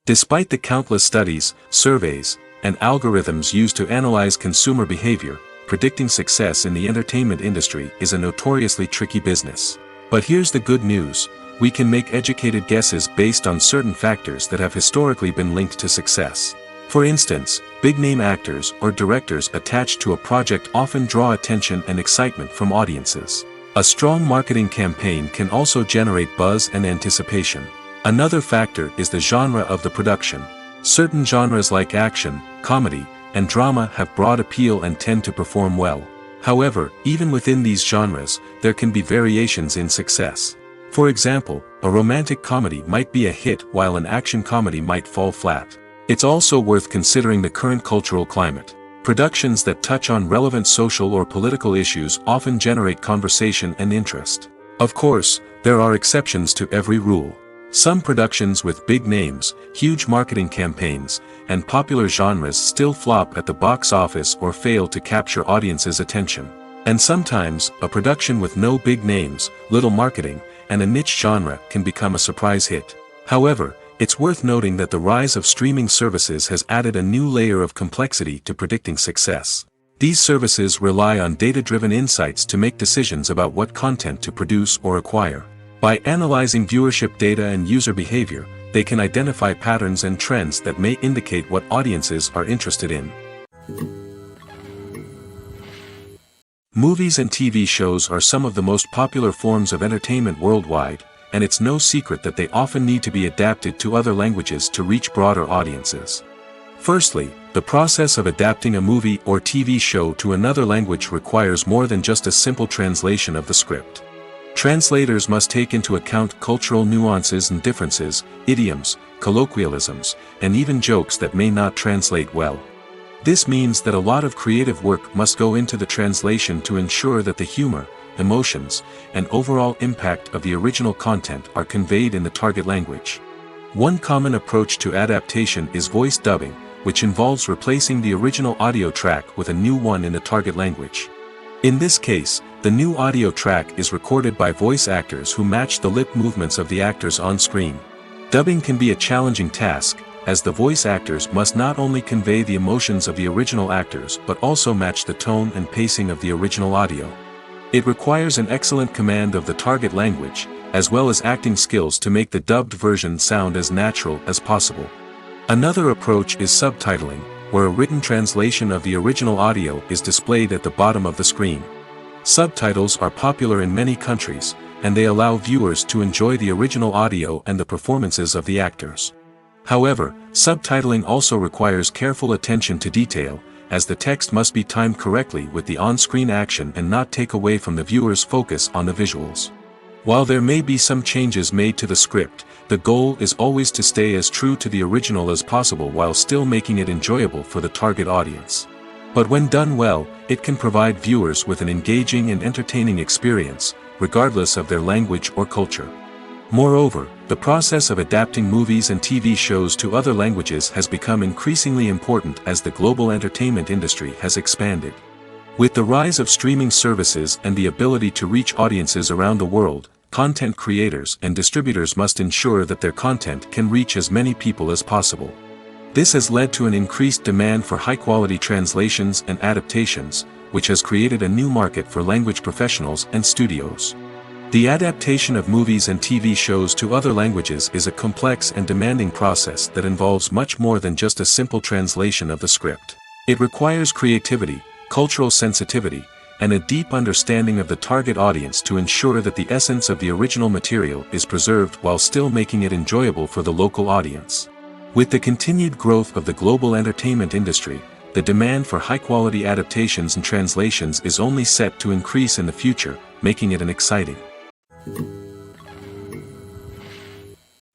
Despite the countless studies, surveys, and algorithms used to analyze consumer behavior, predicting success in the entertainment industry is a notoriously tricky business. But here's the good news: we can make educated guesses based on certain factors that have historically been linked to success. For instance, big-name actors or directors attached to a project often draw attention and excitement from audiences. A strong marketing campaign can also generate buzz and anticipation. Another factor is the genre of the production. Certain genres like action, comedy, and drama have broad appeal and tend to perform well. However, even within these genres, there can be variations in success. For example, a romantic comedy might be a hit while an action comedy might fall flat. It's also worth considering the current cultural climate. Productions that touch on relevant social or political issues often generate conversation and interest. Of course, there are exceptions to every rule. Some productions with big names, huge marketing campaigns, and popular genres still flop at the box office or fail to capture audiences' attention. And sometimes, a production with no big names, little marketing, and a niche genre can become a surprise hit. However, it's worth noting that the rise of streaming services has added a new layer of complexity to predicting success. These services rely on data-driven insights to make decisions about what content to produce or acquire. By analyzing viewership data and user behavior, they can identify patterns and trends that may indicate what audiences are interested in. Movies and TV shows are some of the most popular forms of entertainment worldwide, and it's no secret that they often need to be adapted to other languages to reach broader audiences. Firstly, the process of adapting a movie or TV show to another language requires more than just a simple translation of the script. Translators must take into account cultural nuances and differences, idioms, colloquialisms, and even jokes that may not translate well. This means that a lot of creative work must go into the translation to ensure that the humor, emotions, and overall impact of the original content are conveyed in the target language. One common approach to adaptation is voice dubbing, which involves replacing the original audio track with a new one in the target language. In this case, the new audio track is recorded by voice actors who match the lip movements of the actors on screen. Dubbing can be a challenging task, as the voice actors must not only convey the emotions of the original actors but also match the tone and pacing of the original audio. It requires an excellent command of the target language, as well as acting skills to make the dubbed version sound as natural as possible. Another approach is subtitling, where a written translation of the original audio is displayed at the bottom of the screen. Subtitles are popular in many countries, and they allow viewers to enjoy the original audio and the performances of the actors. However, subtitling also requires careful attention to detail, as the text must be timed correctly with the on-screen action and not take away from the viewer's focus on the visuals. While there may be some changes made to the script, the goal is always to stay as true to the original as possible while still making it enjoyable for the target audience. But when done well, it can provide viewers with an engaging and entertaining experience, regardless of their language or culture. Moreover, the process of adapting movies and TV shows to other languages has become increasingly important as the global entertainment industry has expanded. With the rise of streaming services and the ability to reach audiences around the world, content creators and distributors must ensure that their content can reach as many people as possible. This has led to an increased demand for high-quality translations and adaptations, which has created a new market for language professionals and studios. The adaptation of movies and TV shows to other languages is a complex and demanding process that involves much more than just a simple translation of the script. It requires creativity, cultural sensitivity, and a deep understanding of the target audience to ensure that the essence of the original material is preserved while still making it enjoyable for the local audience. With the continued growth of the global entertainment industry, the demand for high-quality adaptations and translations is only set to increase in the future, making it an exciting.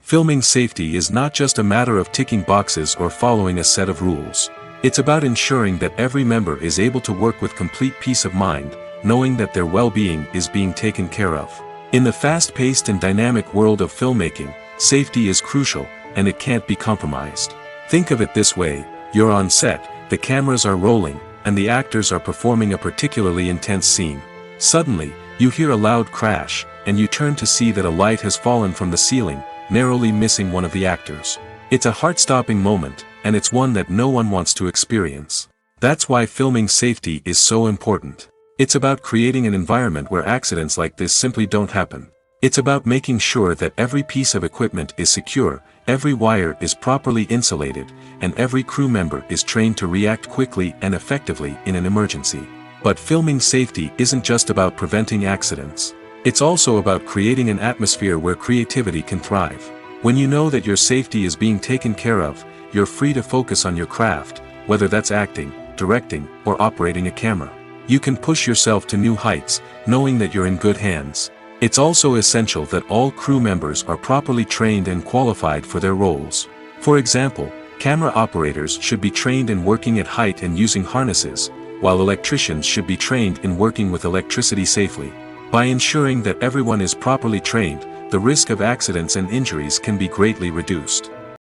Filming safety is not just a matter of ticking boxes or following a set of rules. It's about ensuring that every member is able to work with complete peace of mind, knowing that their well-being is being taken care of. In the fast-paced and dynamic world of filmmaking, safety is crucial, and it can't be compromised. Think of it this way: you're on set, the cameras are rolling, and the actors are performing a particularly intense scene. Suddenly, you hear a loud crash, and you turn to see that a light has fallen from the ceiling, narrowly missing one of the actors. It's a heart-stopping moment, and it's one that no one wants to experience. That's why filming safety is so important. It's about creating an environment where accidents like this simply don't happen. It's about making sure that every piece of equipment is secure, every wire is properly insulated, and every crew member is trained to react quickly and effectively in an emergency. But filming safety isn't just about preventing accidents. It's also about creating an atmosphere where creativity can thrive. When you know that your safety is being taken care of, you're free to focus on your craft, whether that's acting, directing, or operating a camera. You can push yourself to new heights, knowing that you're in good hands. It's also essential that all crew members are properly trained and qualified for their roles. For example, camera operators should be trained in working at height and using harnesses, while electricians should be trained in working with electricity safely. By ensuring that everyone is properly trained, the risk of accidents and injuries can be greatly reduced.